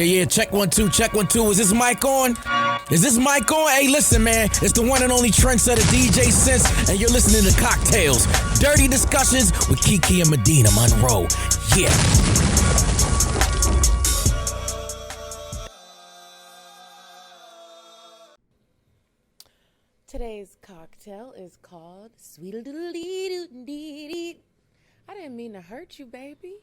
Yeah, check 1 2, check 1 2. Is this mic on? Is this mic on? Hey, listen, man. It's the one and only trendsetter DJ Sense, and you're listening to CockTales. Dirty discussions with Kiki and Medinah Monroe. Yeah. Today's cocktail is called Sweet Little Dee. I didn't mean to hurt you, baby.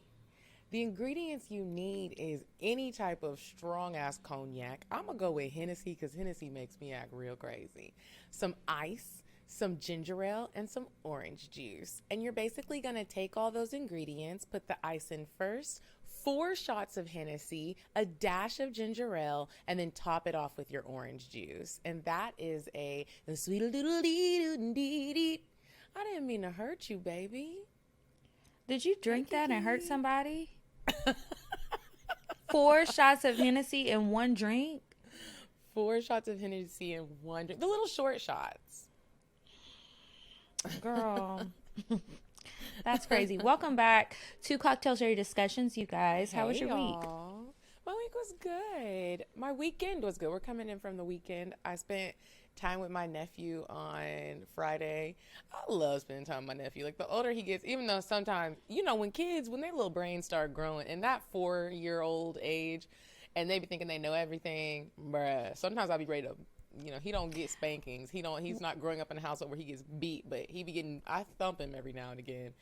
The ingredients you need is any type of strong-ass cognac. I'm going to go with Hennessy because Hennessy makes me act real crazy. Some ice, some ginger ale, and some orange juice. And you're basically going to take all those ingredients, put the ice in first, 4 shots of Hennessy, a dash of ginger ale, and then top it off with your orange juice. And that is the sweet little dee. I didn't mean to hurt you, baby. Did you drink that and hurt somebody? 4 shots of Hennessy in one drink? 4 shots of Hennessy in one drink. The little short shots. Girl. That's crazy. Welcome back to Cocktails Dirty Discussions, you guys. How was your week? My week was good. My weekend was good. We're coming in from the weekend. I spent time with my nephew on Friday. I love spending time with my nephew. Like, the older he gets, even though sometimes, you know, when their little brains start growing in that 4-year-old age and they be thinking they know everything, bruh, sometimes I'll be ready to, you know, he don't get spankings. He's not growing up in a household where he gets beat, but I thump him every now and again.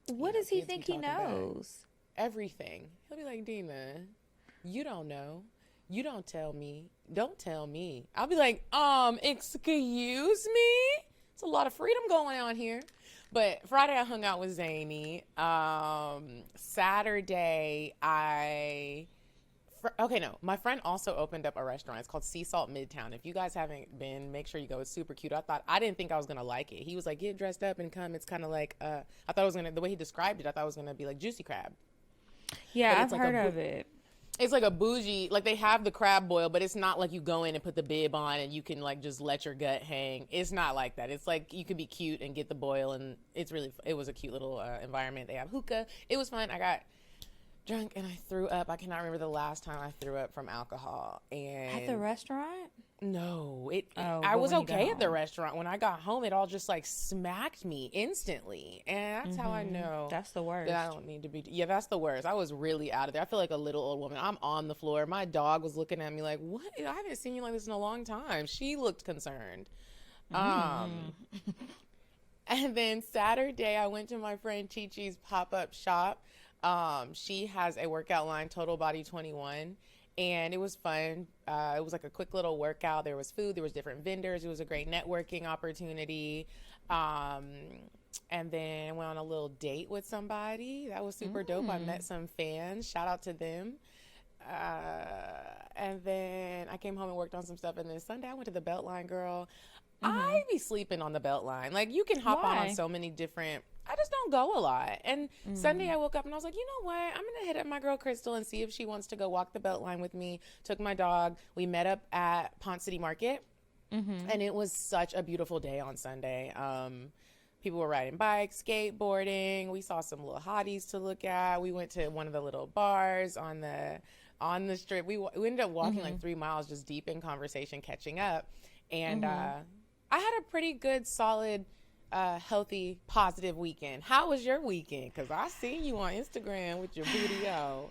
What does he think he knows? Everything. He'll be like, Dina, you don't know. You don't tell me. Don't tell me. I'll be like, excuse me? It's a lot of freedom going on here. But Friday I hung out with Zany. Saturday my friend also opened up a restaurant. It's called Sea Salt Midtown. If you guys haven't been, make sure you go. It's super cute. I didn't think I was going to like it. He was like, get dressed up and come. It's kind of like, I thought it was the way he described it, I thought it was going to be like Juicy Crab. Yeah, I've heard of it. It's like a bougie, like they have the crab boil, but it's not like you go in and put the bib on and you can like just let your gut hang. It's not like that. It's like you could be cute and get the boil, and it was a cute little environment. They have hookah. It was fun. I got drunk and I threw up. I cannot remember the last time I threw up from alcohol. And at the restaurant? No, I was okay at the restaurant. When I got home, it all just like smacked me instantly, and that's how I know that's the worst. That I don't need to be. Yeah, that's the worst. I was really out of there. I feel like a little old woman. I'm on the floor. My dog was looking at me like, "What? I haven't seen you like this in a long time." She looked concerned. And then Saturday, I went to my friend Chi Chi's pop-up shop. She has a workout line, Total Body 21. And it was fun. It was like a quick little workout. There was food. There was different vendors. It was a great networking opportunity. And then went on a little date with somebody. That was super dope. I met some fans. Shout out to them. And then I came home and worked on some stuff. And then Sunday I went to the Beltline, girl. I be sleeping on the Beltline. Like, you can hop on so many different... I just don't go a lot. And Sunday I woke up and I was like, you know what? I'm going to hit up my girl Crystal and see if she wants to go walk the Beltline with me. Took my dog. We met up at Pont City Market. And it was such a beautiful day on Sunday. People were riding bikes, skateboarding. We saw some little hotties to look at. We went to one of the little bars on the strip. We ended up walking like 3 miles just deep in conversation, catching up. And I had a pretty good, solid... healthy, positive weekend. How was your weekend? Because I seen you on Instagram with your booty out.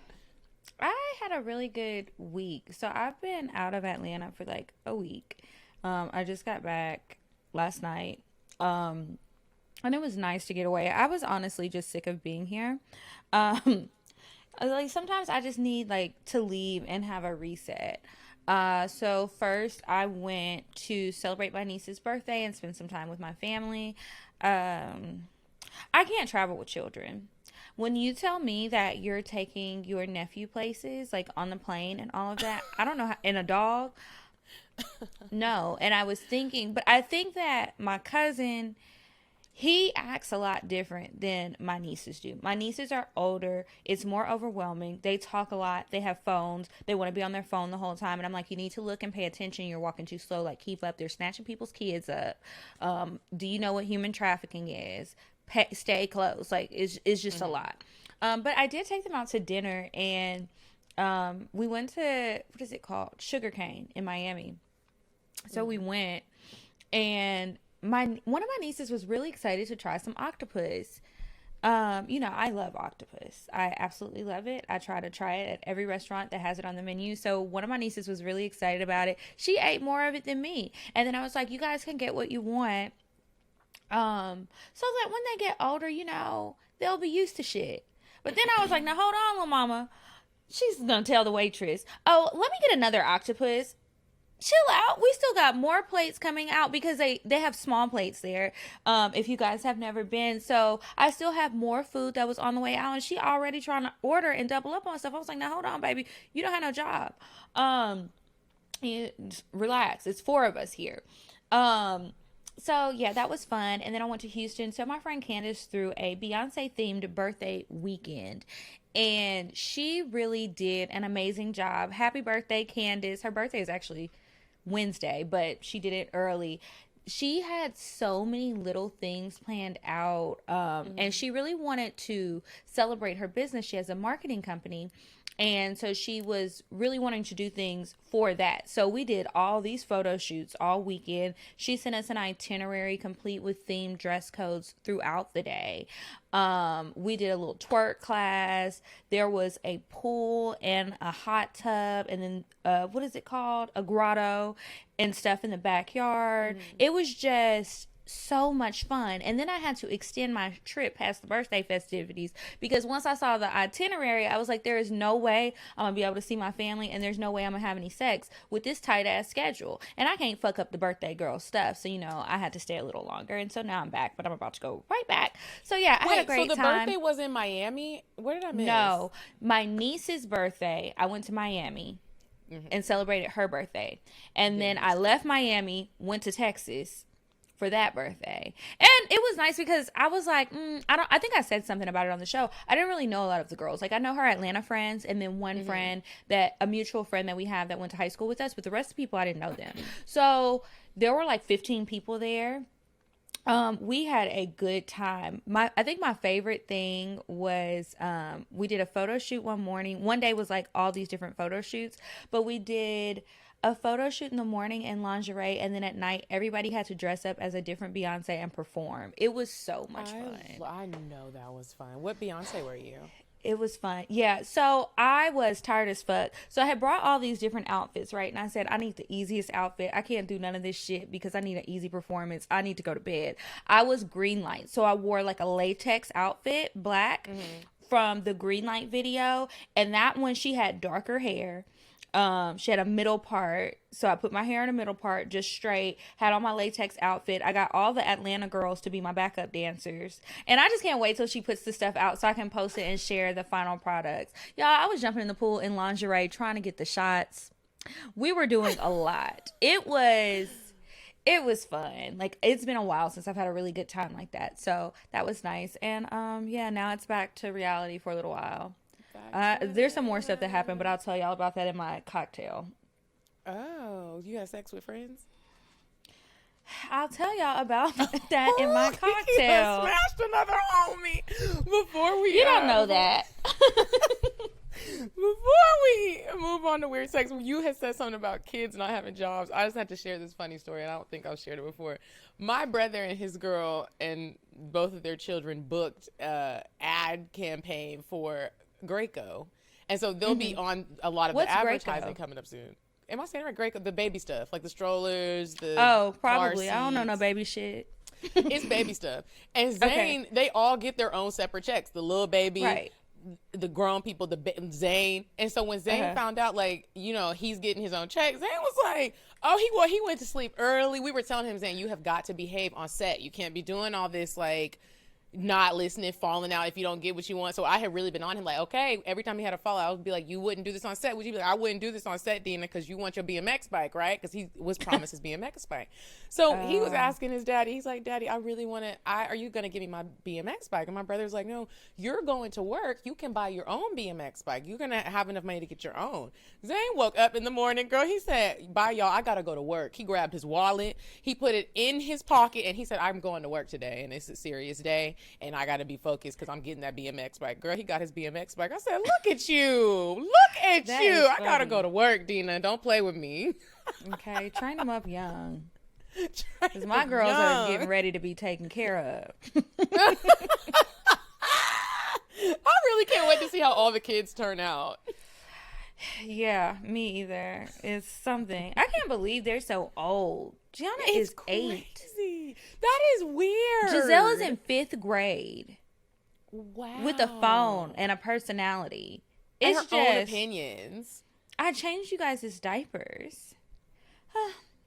I had a really good week. So I've been out of Atlanta for like a week. I just got back last night. And it was nice to get away. I was honestly just sick of being here. Like, sometimes I just need like to leave and have a reset. So first I went to celebrate my niece's birthday and spend some time with my family. I can't travel with children. When you tell me that you're taking your nephew places, like on the plane and all of that, I don't know how, and a dog. No. And I was thinking, but I think that my cousin, he acts a lot different than my nieces do. My nieces are older. It's more overwhelming. They talk a lot. They have phones. They want to be on their phone the whole time. And I'm like, you need to look and pay attention. You're walking too slow. Like, keep up. They're snatching people's kids up. Do you know what human trafficking is? Stay close. Like, it's just a lot. But I did take them out to dinner, and we went to, what is it called? Sugarcane in Miami. So we went, and one of my nieces was really excited to try some octopus. I love octopus. I absolutely love it. I try to try it at every restaurant that has it on the menu. So one of my nieces was really excited about it. She ate more of it than me. And then I was like, you guys can get what you want. So that when they get older, they'll be used to shit. But then I was like, now hold on, little mama. She's going to tell the waitress, oh, let me get another octopus. Chill out. We still got more plates coming out because they have small plates there. If you guys have never been. So I still have more food that was on the way out, and she already trying to order and double up on stuff. I was like, now hold on, baby. You don't have no job. Relax. It's 4 of us here. So yeah, that was fun. And then I went to Houston. So my friend Candace threw a Beyonce themed birthday weekend, and she really did an amazing job. Happy birthday, Candace. Her birthday is actually Wednesday, but she did it early. She had so many little things planned out, and she really wanted to celebrate her business. She has a marketing company, and so she was really wanting to do things for that. So we did all these photo shoots all weekend. She sent us an itinerary complete with themed dress codes throughout the day. We did a little twerk class. There was a pool and a hot tub, and then what is it called? A grotto and stuff in the backyard. It was just so much fun. And then I had to extend my trip past the birthday festivities, because once I saw the itinerary, I was like, there is no way I'm gonna be able to see my family, and there's no way I'm gonna have any sex with this tight ass schedule, and I can't fuck up the birthday girl stuff. So I had to stay a little longer, and so now I'm back, but I'm about to go right back. So yeah, I had a great time. So the birthday was in Miami? Where did I miss? No, my niece's birthday, I went to Miami and celebrated her birthday, and then I left Miami, went to Texas for that birthday. And it was nice because I was like, I think I said something about it on the show. I didn't really know a lot of the girls. Like, I know her Atlanta friends, and then one friend, a mutual friend that we have that went to high school with us, but the rest of the people, I didn't know them. So there were like 15 people there. We had a good time. I think my favorite thing was, we did a photo shoot one morning. One day was like all these different photo shoots, but we did a photo shoot in the morning in lingerie, and then at night everybody had to dress up as a different Beyonce and perform. It was so much fun. I know that was fun. What Beyonce were you? It was fun. Yeah. So I was tired as fuck. So I had brought all these different outfits, right? And I said, I need the easiest outfit. I can't do none of this shit because I need an easy performance. I need to go to bed. I was green light. So I wore like a latex outfit, black, from the green light video. And that one, she had darker hair. She had a middle part, so I put my hair in a middle part, just straight, had on my latex outfit. I got all the Atlanta girls to be my backup dancers, and I just can't wait till she puts the stuff out so I can post it and share the final products. Y'all, I was jumping in the pool in lingerie, trying to get the shots. We were doing a lot. It was fun. Like, it's been a while since I've had a really good time like that, so that was nice. And yeah, now it's back to reality for a little while. There's some more stuff that happened, but I'll tell y'all about that in my cocktail. Oh, you had sex with friends? I'll tell y'all about that in my cocktail. Smashed another homie before we. You don't know that. Before we move on to weird sex, you had said something about kids not having jobs. I just had to share this funny story, and I don't think I've shared it before. My brother and his girl and both of their children booked an ad campaign for Graco, and so they'll be on a lot of the advertising coming up soon. Am I saying it right? Graco, the baby stuff, like the strollers, the probably. I don't know no baby shit. It's baby stuff. And Zane, they all get their own separate checks. The little baby, the grown people, Zane. And so when Zane found out, like, he's getting his own check, Zane was like, he went to sleep early. We were telling him, Zane, you have got to behave on set. You can't be doing all this, like, not listening, falling out if you don't get what you want. So I had really been on him, like, okay, every time he had a fallout, I would be like, you wouldn't do this on set. Would you be like, I wouldn't do this on set, Dina, because you want your BMX bike, right? Because he was promised his BMX bike. So he was asking his daddy, he's like, Daddy, I really want to, are you going to give me my BMX bike? And my brother's like, no, you're going to work. You can buy your own BMX bike. You're going to have enough money to get your own. Zane woke up in the morning, girl, he said, bye, y'all, I got to go to work. He grabbed his wallet. He put it in his pocket, and he said, I'm going to work today, and it's a serious day. and I got to be focused because I'm getting that BMX bike. Girl, he got his BMX bike. I said, look at you. Look at That you. is I got to funny. go to work, Dina. Don't play with me. Okay, train them up young. Because my girls are getting ready to be taken care of. I really can't wait to see how all the kids turn out. Yeah, me either. It's something. I can't believe they're so old. Gianna is 8. Crazy. That is weird. Giselle is in 5th grade wow. with a phone and a personality. And It's her own just opinions. I changed you guys' diapers.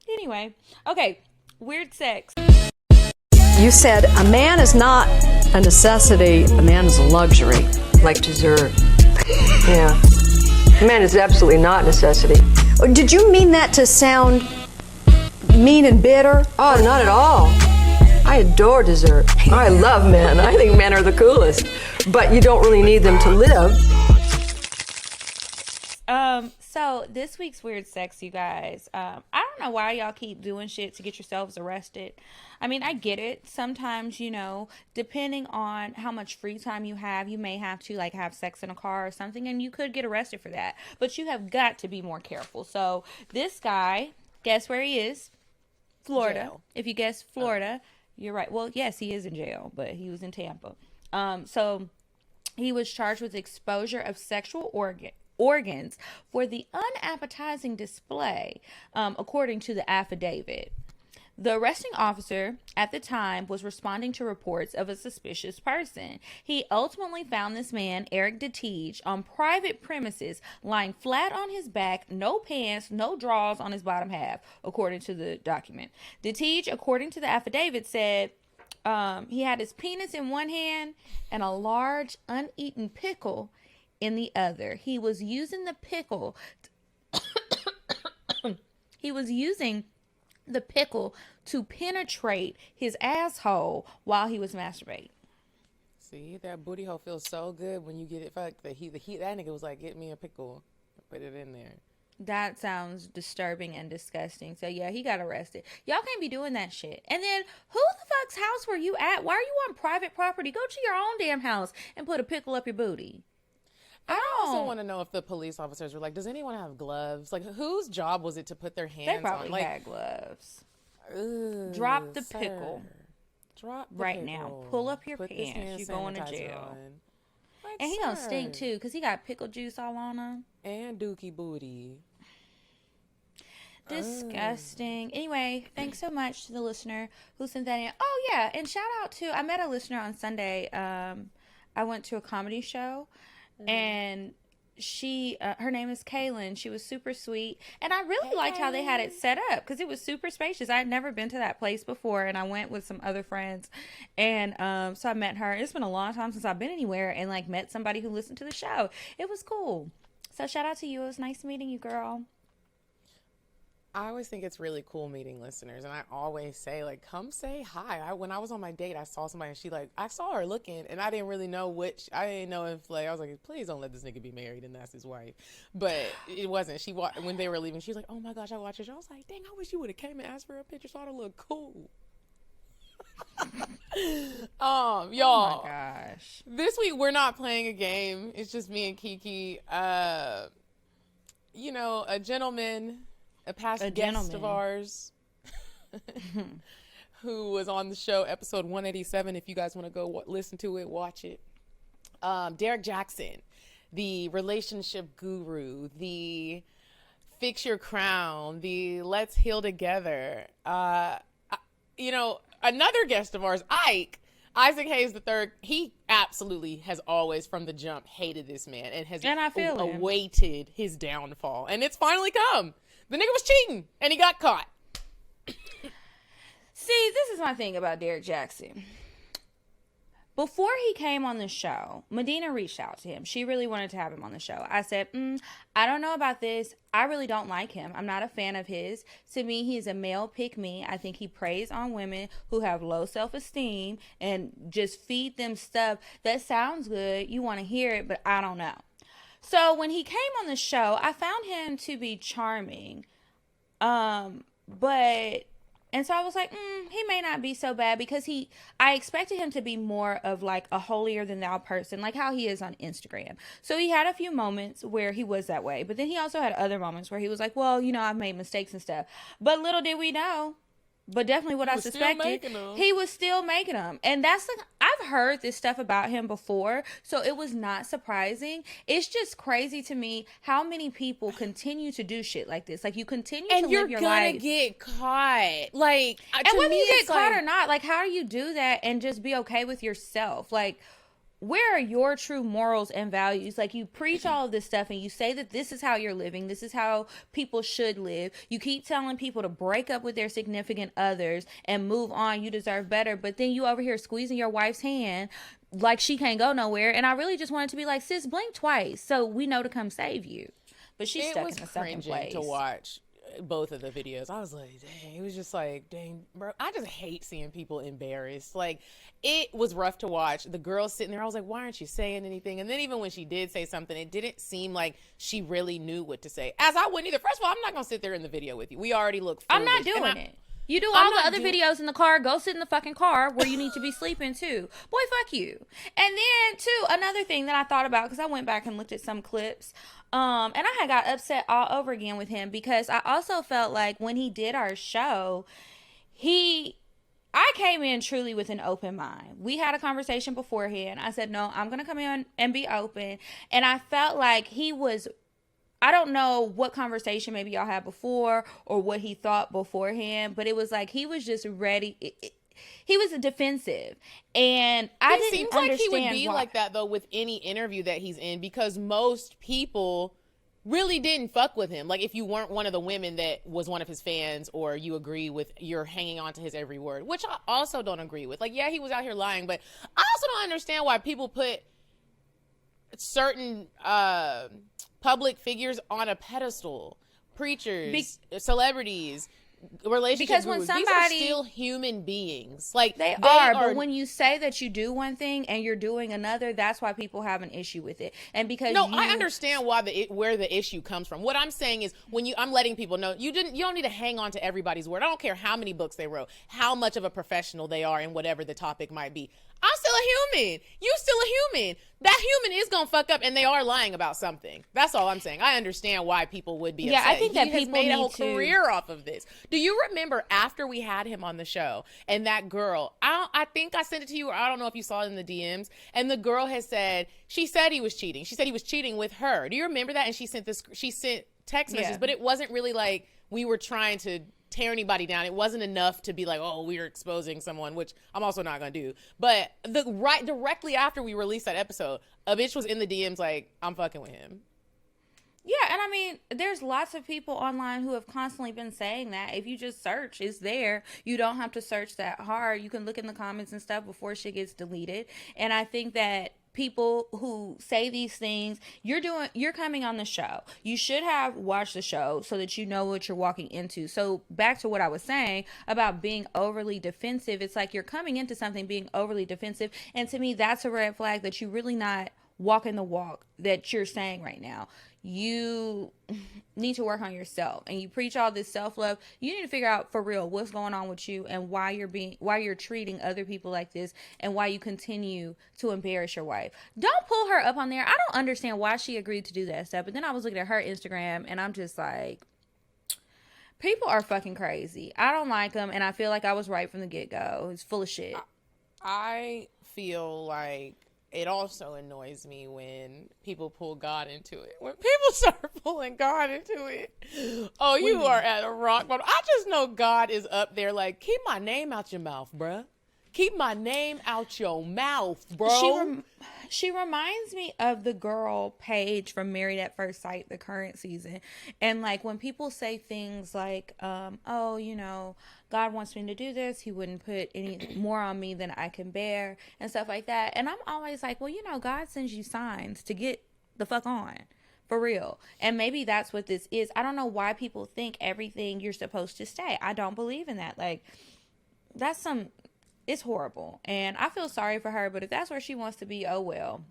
Anyway, okay. Weird sex. You said a man is not a necessity, a man is a luxury. Like dessert. Yeah. Man is absolutely not necessity. Did you mean that to sound mean and bitter? Oh, not at all. I adore dessert. I love men. I think men are the coolest. But you don't really need them to live. So this week's weird sex, you guys. I don't know why y'all keep doing shit to get yourselves arrested. I mean, I get it. Sometimes, you know, depending on how much free time you have, you may have to like have sex in a car or something, and you could get arrested for that. But you have got to be more careful. So this guy, guess where he is? Florida. Jail. If you guess Florida, you're right. Well, yes, he is in jail, but he was in Tampa. So he was charged with exposure of sexual organs for the unappetizing display, according to the affidavit. The arresting officer at the time was responding to reports of a suspicious person. He ultimately found this man, Eric DeTiege, on private premises, lying flat on his back, no pants, no drawers on his bottom half, according to the document. DeTiege, according to the affidavit, said he had his penis in one hand and a large uneaten pickle in the other. He was using the pickle. He was using the pickle to penetrate his asshole while he was masturbating. See, that booty hole feels so good when you get it fucked. That nigga was like, get me a pickle, put it in there. That sounds disturbing and disgusting. So yeah, he got arrested. Y'all can't be doing that shit. And then who the fuck's house were you at? Why are you on private property? Go to your own damn house and put a pickle up your booty. I also want to know if the police officers were like, does anyone have gloves? Like, whose job was it to put their hands They on? probably Like, had gloves. ugh, Drop the sir. pickle. Drop the Right pickle. now. Pull up your Put this pants. hand You going to sanitizer jail. on. Like, And he gonna stink sir. too, because he got pickle juice all on him. And dookie booty. Disgusting. Anyway, thanks so much to the listener who sent that in. Oh yeah, and shout out to, I met a listener on Sunday. I went to a comedy show, and she her name is Kaylin. She was super sweet, and I really liked how they had it set up because it was super spacious. I had never been to that place before, and I went with some other friends, and so I met her. It's been a long time since I've been anywhere and like met somebody who listened to the show. It was cool. So shout out to you. It was nice meeting you, girl. I always think it's really cool meeting listeners, and I always say, like, come say hi. When I was on my date, I saw somebody, and I saw her looking, and I didn't really know I didn't know if, like, I was like, please don't let this nigga be married, and that's his wife. But it wasn't. When they were leaving, she was like, oh my gosh, I watched your show. I was like, dang, I wish you would have came and asked for a picture so I'd look cool. Y'all. Oh my gosh. This week, we're not playing a game. It's just me and Kiki. You know, a past guest of ours who was on the show, episode 187. If you guys want to go listen to it, watch it. Derek Jackson, the relationship guru, the fix your crown, the let's heal together. You know, another guest of ours, Isaac Hayes III, he absolutely has always from the jump hated this man and has awaited his downfall. And it's finally come. The nigga was cheating, and he got caught. See, this is my thing about Derek Jackson. Before he came on the show, Medinah reached out to him. She really wanted to have him on the show. I said, I don't know about this. I really don't like him. I'm not a fan of his. To me, he's a male pick-me. I think he preys on women who have low self-esteem and just feed them stuff that sounds good. You want to hear it, but I don't know. So when he came on the show, I found him to be charming. But And so I was like, he may not be so bad, because I expected him to be more of like a holier than thou person, like how he is on Instagram. So he had a few moments where he was that way, but then he also had other moments where he was like, well, I've made mistakes and stuff. But little did we know, but definitely what I suspected, he was still making them. And that's like, I've heard this stuff about him before, so it was not surprising. It's just crazy to me how many people continue to do shit like this. Like, you continue to live your life. And you're gonna get caught. Like, and whether you get caught or not, like, how do you do that and just be okay with yourself? Like, where are your true morals and values? Like, you preach all of this stuff and you say that this is how you're living. This is how people should live. You keep telling people to break up with their significant others and move on. You deserve better. But then you over here squeezing your wife's hand like she can't go nowhere. And I really just wanted to be like, sis, blink twice so we know to come save you. But she's stuck in a second place. To watch both of the videos. I was like, dang, it was just like, dang, bro, I just hate seeing people embarrassed. Like, it was rough to watch. The girl sitting there, I was like, why aren't you saying anything? And then even when she did say something, it didn't seem like she really knew what to say. As I wouldn't either. First of all, I'm not going to sit there in the video with you. We already look foolish. I'm not doing it. You do all the other videos in the car. Go sit in the fucking car where you need to be sleeping too. Boy, fuck you. And then too, another thing that I thought about, because I went back and looked at some clips, and I had got upset all over again with him, because I also felt like when he did our show, I came in truly with an open mind. We had a conversation beforehand. I said, no, I'm going to come in and be open. And I felt like I don't know what conversation maybe y'all had before or what he thought beforehand, but it was like he was just ready. He was defensive, and I didn't understand. It seems like he would be like that though with any interview that he's in, because most people really didn't fuck with him. Like, if you weren't one of the women that was one of his fans, or you agree with, you're hanging on to his every word, which I also don't agree with. Like, yeah, he was out here lying, but I also don't understand why people put certain public figures on a pedestal. Preachers, celebrities, relationship because when gurus, somebody, these are still human beings. Like, they are, but when you say that you do one thing and you're doing another, that's why people have an issue with it. And because I understand why where the issue comes from. What I'm saying is, I'm letting people know you don't need to hang on to everybody's word. I don't care how many books they wrote, how much of a professional they are in whatever the topic might be. I'm still a human. You still a human. That human is gonna fuck up, and they are lying about something. That's all I'm saying. I understand why people would be upset. I think that he has people made a whole need career off of this. Do you remember after we had him on the show, and that girl, I think I sent it to you, or I don't know if you saw it in the DMs, and the girl has said, she said he was cheating. She said he was cheating with her. Do you remember that? And she sent text messages, but it wasn't really like we were trying to tear anybody down. It wasn't enough to be like, oh, we're exposing someone, which I'm also not gonna do. But directly after we released that episode, a bitch was in the DMs like, I'm fucking with him. Yeah, and I mean, there's lots of people online who have constantly been saying that. If you just search, it's there. You don't have to search that hard. You can look in the comments and stuff before shit gets deleted. And I think that people who say these things, you're coming on the show. You should have watched the show so that you know what you're walking into. So back to what I was saying about being overly defensive, it's like you're coming into something being overly defensive, and to me that's a red flag that you're really not walking the walk that you're saying right now. You need to work on yourself, and you preach all this self-love. You need to figure out for real what's going on with you, and why you're treating other people like this, and why you continue to embarrass your wife. Don't pull her up on there. I don't understand why she agreed to do that stuff. But then I was looking at her Instagram, and I'm just like, people are fucking crazy. I don't like them, and I feel like I was right from the get-go. It's full of shit. I feel like it also annoys me when people pull God into it. When people start pulling God into it, oh, you are at a rock bottom. I just know God is up there like, keep my name out your mouth, bruh. Keep my name out your mouth, bro. She reminds me of the girl Paige from Married at First Sight, the current season. And like when people say things like, oh, you know, God wants me to do this, he wouldn't put any more on me than I can bear, and stuff like that. And I'm always like, well, you know, God sends you signs to get the fuck on. For real. And maybe that's what this is. I don't know why people think everything you're supposed to say. I don't believe in that. Like, it's horrible. And I feel sorry for her, but if that's where she wants to be, oh well.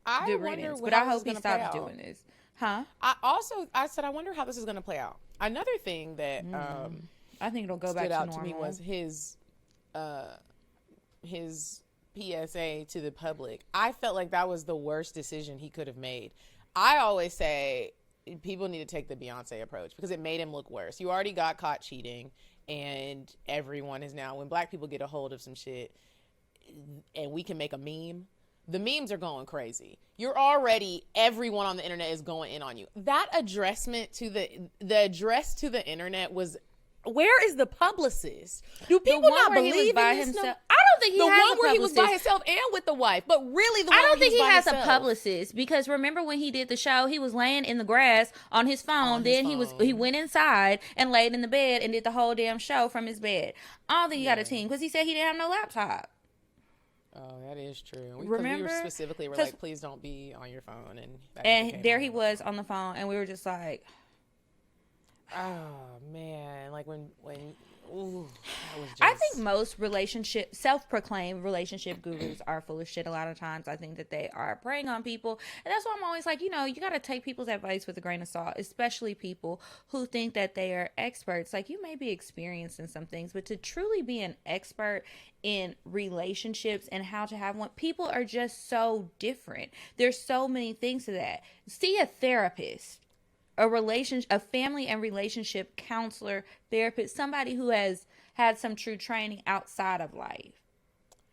I wonder but I hope he stops doing this. Huh? I said, I wonder how this is going to play out. Another thing that I think it'll go back stood to out normal. to me was his PSA to the public. I felt like that was the worst decision he could have made. I always say people need to take the Beyonce approach because it made him look worse. You already got caught cheating, and everyone is now, when black people get a hold of some shit and we can make a meme, the memes are going crazy. You're already, everyone on the internet is going in on you. That addressment to the address to the internet was, where is the publicist? Do people not believe in this? Himself? I don't think he has a publicist. The one where he was by himself and with the wife, but really the one I don't think he has himself. a publicist, because remember when he did the show, he was laying in the grass on his phone. He went inside and laid in the bed and did the whole damn show from his bed. I don't think he got a team because he said he didn't have no laptop. Oh, that is true. Remember? We were specifically were like, please don't be on your phone. And there he was on the phone, and we were just like, oh man, like when ooh, that was just... I think most self-proclaimed relationship gurus are full of shit a lot of times. I think that they are preying on people, and that's why I'm always like, you got to take people's advice with a grain of salt, especially people who think that they are experts. Like, you may be experienced in some things, but to truly be an expert in relationships and how to have one, people are just so different. There's so many things to that. See a therapist, a family and relationship counselor, therapist, somebody who has had some true training outside of life.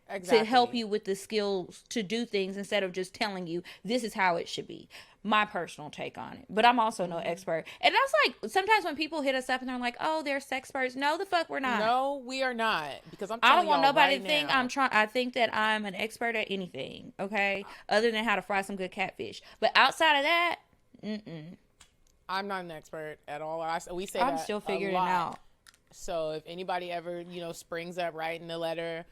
Exactly. To help you with the skills to do things instead of just telling you this is how it should be. My personal take on it. But I'm also no expert. And that's like, sometimes when people hit us up and they're like, oh, they're sexperts. No, the fuck we're not. No, we are not. Because I don't want nobody to think I think that I'm an expert at anything, okay? Other than how to fry some good catfish. But outside of that, I'm not an expert at all. We say I'm that still figuring it out. So if anybody ever, springs up writing a letter,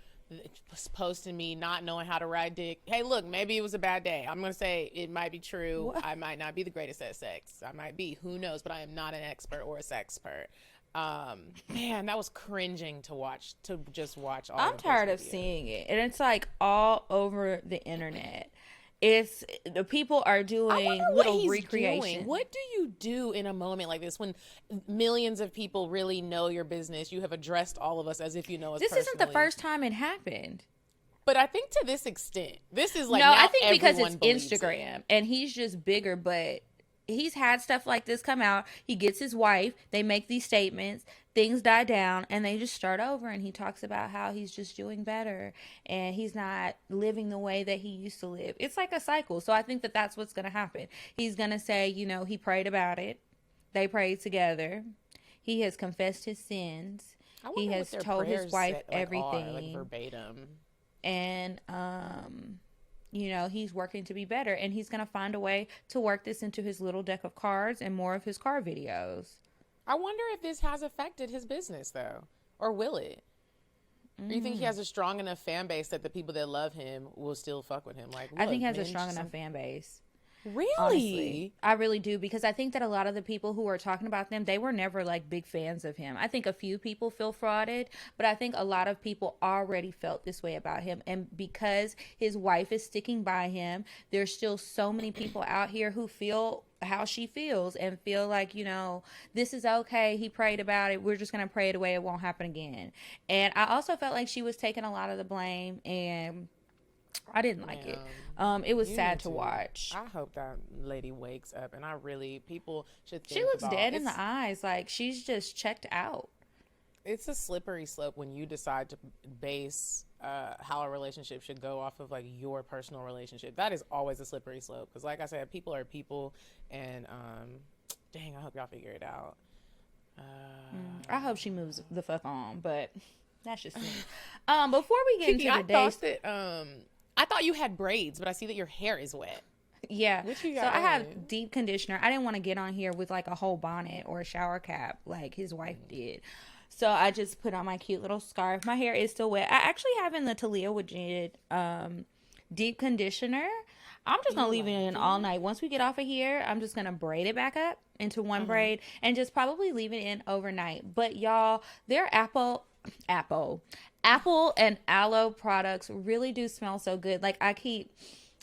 posting me not knowing how to ride dick, hey, look, maybe it was a bad day. I'm going to say it might be true. What? I might not be the greatest at sex. I might be. Who knows? But I am not an expert or a sexpert. Man, that was cringing to just watch all. I'm tired of seeing it. And it's like all over the internet. It's the people are doing little recreation. What do you do in a moment like this when millions of people really know your business? You have addressed all of us as if you know us This personally. isn't the first time it happened. But I think to this extent, this is like, no, now I think because it's Instagram and he's just bigger, but he's had stuff like this come out. He gets his wife, they make these statements, things die down, and they just start over, and he talks about how he's just doing better and he's not living the way that he used to live. It's like a cycle. So I think that that's what's going to happen. He's going to say, he prayed about it. They prayed together. He has confessed his sins. He has told his wife everything. Like verbatim. And, he's working to be better, and he's going to find a way to work this into his little deck of cards and more of his car videos. I wonder if this has affected his business, though, or will it? Or you think he has a strong enough fan base that the people that love him will still fuck with him? Like, I think he has a strong enough fan base. Really? Honestly, I really do, because I think that a lot of the people who are talking about them, they were never like big fans of him. I think a few people feel frauded, but I think a lot of people already felt this way about him. And because his wife is sticking by him, there's still so many people out here who feel how she feels and feel like, this is okay. He prayed about it. We're just going to pray it away. It won't happen again. And I also felt like she was taking a lot of the blame, and I didn't like it. It was sad to watch. I hope that lady wakes up, and people should think she looks dead in the eyes. Like, she's just checked out. It's a slippery slope when you decide to base how a relationship should go off of like your personal relationship. That is always a slippery slope, because like I said, people are people, and dang, I hope y'all figure it out. I hope she moves the fuck on, but that's just me. Before we get Kiki, into the day, I thought you had braids, but I see that your hair is wet. Yeah. What you so got I have deep conditioner. I didn't want to get on here with like a whole bonnet or a shower cap like his wife did. So I just put on my cute little scarf. My hair is still wet. I actually have in the Talia Wajid deep conditioner. I'm just going to leave it in all night. Once we get off of here, I'm just going to braid it back up into one braid and just probably leave it in overnight. But y'all, their apple and aloe products really do smell so good. Like, I keep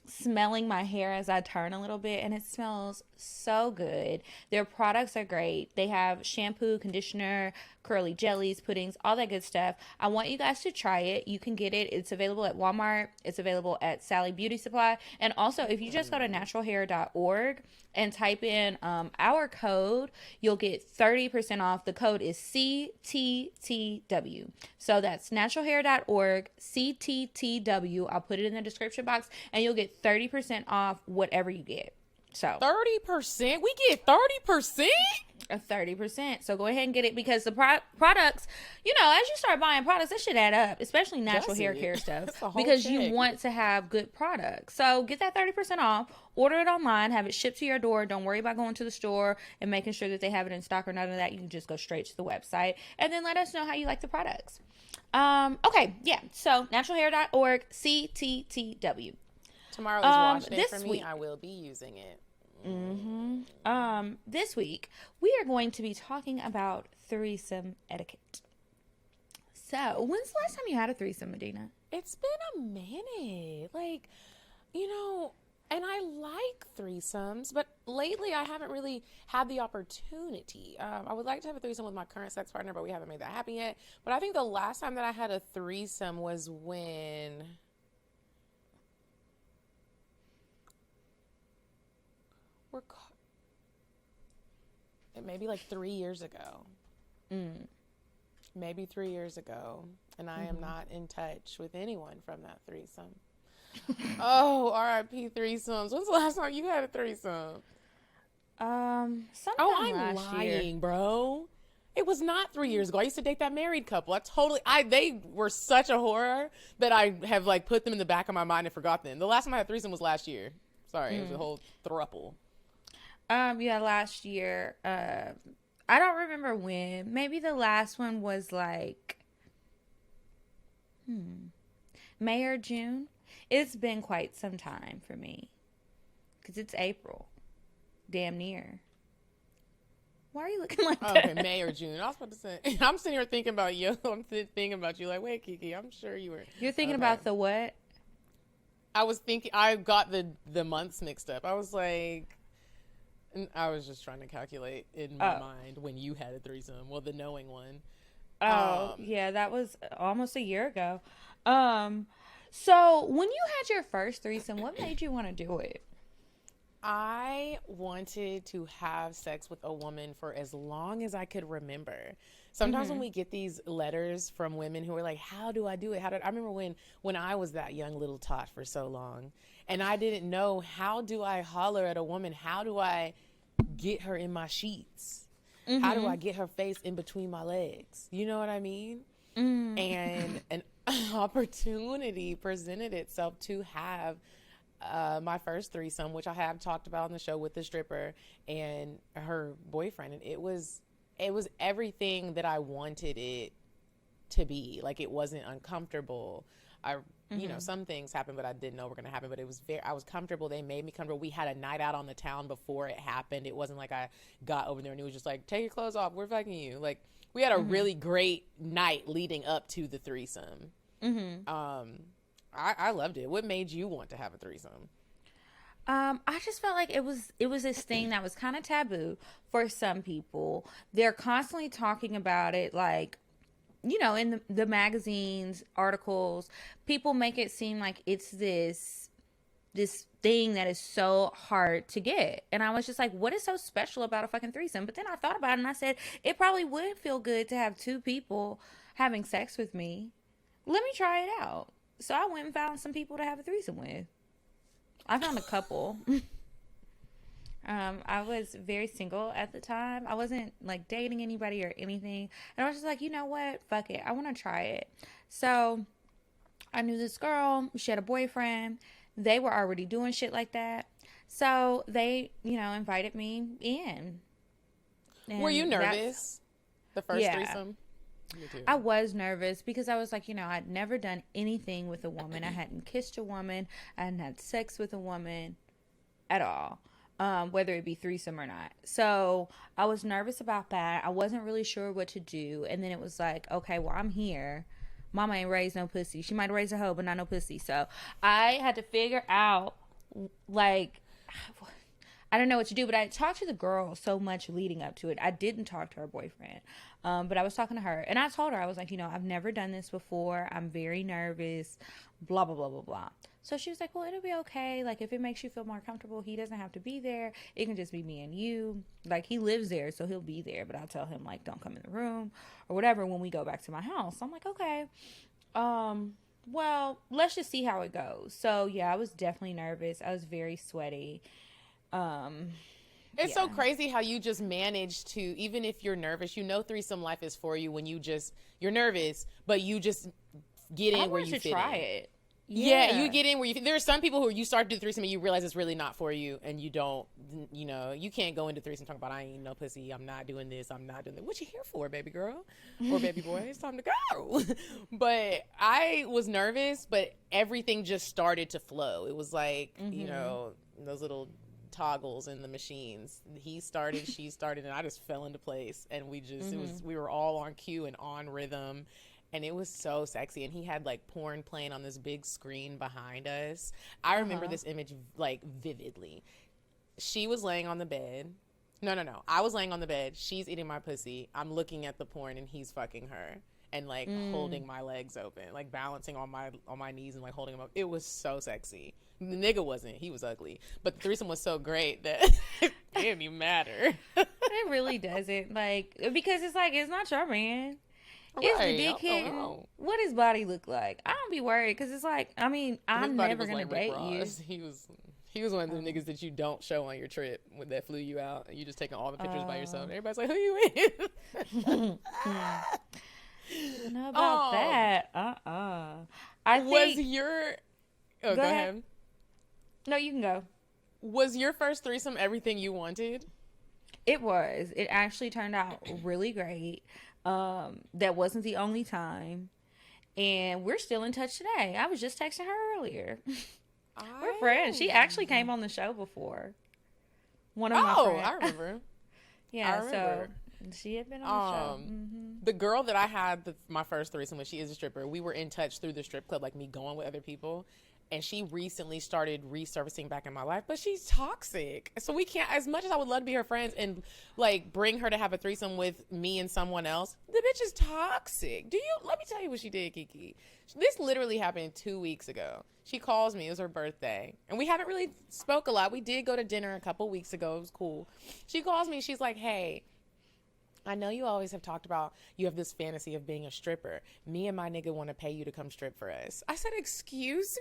smelling my hair as I turn a little bit, and it smells so good. Their products are great. They have shampoo, conditioner, curly jellies, puddings, all that good stuff. I want you guys to try it. You can get it. It's available at Walmart. It's available at Sally Beauty Supply. And also, if you just go to naturalhair.org and type in our code, you'll get 30% off. The code is CTTW. So that's naturalhair.org, CTTW. I'll put it in the description box, and you'll get 30% off whatever you get. So 30%? We get 30%? 30%. So go ahead and get it, because the products, you know, as you start buying products, that should add up, especially natural hair care stuff, because you want to have good products. So get that 30% off, order it online, have it shipped to your door. Don't worry about going to the store and making sure that they have it in stock or none of that. You can just go straight to the website and then let us know how you like the products. Okay. Yeah. So naturalhair.org, CTTW. Tomorrow is wash day for me. I will be using it. This week we are going to be talking about threesome etiquette. So, when's the last time you had a threesome, Medinah? It's been a minute. Like, you know, and I like threesomes, but lately I haven't really had the opportunity. I would like to have a threesome with my current sex partner, but we haven't made that happen yet. But I think the last time that I had a threesome was when... maybe like 3 years ago. Maybe 3 years ago. And I am not in touch with anyone from that threesome. Oh, R.I.P. threesomes. When's the last time you had a threesome? Sometime I'm last lying, year. bro. It was not 3 years ago. I used to date that married couple. They were such a horror that I have like put them in the back of my mind and forgot them. The last time I had a threesome was last year. Sorry, it was a whole throuple. Yeah, last year. I don't remember when. Maybe the last one was like May or June. It's been quite some time for me, because it's April. Damn near. Why are you looking like that? Okay, May or June. I was about to say. I'm sitting here thinking about you. I'm thinking about you. Like, wait, Kiki. I'm sure you were. You're thinking about the what? I was thinking. I got the months mixed up. I was like. I was just trying to calculate in my mind when you had a threesome. Well, the knowing one. Yeah, that was almost a year ago. So when you had your first threesome, what made you want to do it? I wanted to have sex with a woman for as long as I could remember. Sometimes when we get these letters from women who are like, how do I do it? I remember when I was that young little tot for so long, and I didn't know, how do I holler at a woman? How do I get her in my sheets? How do I get her face in between my legs? You know what I mean? And an opportunity presented itself to have my first threesome, which I have talked about on the show, with the stripper and her boyfriend. And it was everything that I wanted it to be. Like, it wasn't uncomfortable. You know, some things happened, but I didn't know were going to happen, but I was comfortable. They made me comfortable. We had a night out on the town before it happened. It wasn't like I got over there and it was just like, take your clothes off, we're fucking you. Like, we had a really great night leading up to the threesome. I loved it. What made you want to have a threesome? I just felt like it was this thing that was kind of taboo for some people. They're constantly talking about it, like, you know, in the magazines, articles. People make it seem like it's this thing that is so hard to get. And I was just like, what is so special about a fucking threesome? But then I thought about it and I said, it probably would feel good to have two people having sex with me. Let me try it out. So I went and found some people to have a threesome with. I found a couple. I was very single at the time. I wasn't like dating anybody or anything. And I was just like, you know what? Fuck it. I want to try it. So I knew this girl. She had a boyfriend. They were already doing shit like that. So they, you know, invited me in. And were you nervous? The first threesome? Me too. I was nervous because I was like, you know, I'd never done anything with a woman. I hadn't kissed a woman. I hadn't had sex with a woman at all. Whether it be threesome or not. So I was nervous about that. I wasn't really sure what to do. And then it was like, okay, well, I'm here. Mama ain't raised no pussy. She might raise a hoe, but not no pussy. So I had to figure out like, I don't know what to do, but I talked to the girl so much leading up to it. I didn't talk to her boyfriend, but I was talking to her, and I told her, I was like, I've never done this before. I'm very nervous, blah, blah, blah, blah, blah. So she was like, well, it'll be okay. Like, if it makes you feel more comfortable, he doesn't have to be there. It can just be me and you. Like, he lives there, so he'll be there, but I'll tell him, like, don't come in the room or whatever when we go back to my house. I'm like, okay. Well, let's just see how it goes. So, yeah, I was definitely nervous. I was very sweaty. It's so crazy how you just manage to, even if you're nervous, threesome life is for you when you're nervous, but you just get in where you fit in. I want to try it. Yeah, you get in where there are some people who you start to do threesome and you realize it's really not for you, and you don't, you can't go into threesome talking about, I ain't no pussy, I'm not doing this, I'm not doing that. What you here for, baby girl or baby boy? It's time to go. But I was nervous, but everything just started to flow. It was like, those little toggles in the machines. He started, she started, and I just fell into place, and we were all on cue and on rhythm. And it was so sexy. And he had like porn playing on this big screen behind us. I remember this image like vividly. She was laying on the bed. No. I was laying on the bed. She's eating my pussy. I'm looking at the porn and he's fucking her and like holding my legs open, like balancing on my knees and like holding him up. It was so sexy. The nigga wasn't. He was ugly. But the threesome was so great that it didn't even matter. It really doesn't. Like, because it's like, it's not your man. Is the dick hitting? What his body look like? I don't be worried because it's like, I mean, I'm never gonna date you. He was one of the niggas that you don't show on your trip that flew you out, and you just taking all the pictures by yourself. Everybody's like, who you in? I know about that. I think. Was your? Oh, go ahead. No, you can go. Was your first threesome everything you wanted? It was. It actually turned out really great. That wasn't the only time, and we're still in touch today. I was just texting her earlier. We're friends. She actually came on the show before. One of my friends. I remember. Yeah, I remember. So she had been on the show. The girl that I had my first threesome with, she is a stripper. We were in touch through the strip club, like me going with other people. And she recently started resurfacing back in my life, but she's toxic. So we can't, as much as I would love to be her friends and like bring her to have a threesome with me and someone else, the bitch is toxic. Let me tell you what she did, Kiki. This literally happened 2 weeks ago. She calls me, it was her birthday. And we haven't really spoke a lot. We did go to dinner a couple weeks ago. It was cool. She calls me, she's like, hey, I know you always have talked about you have this fantasy of being a stripper. Me and my nigga want to pay you to come strip for us. I said, excuse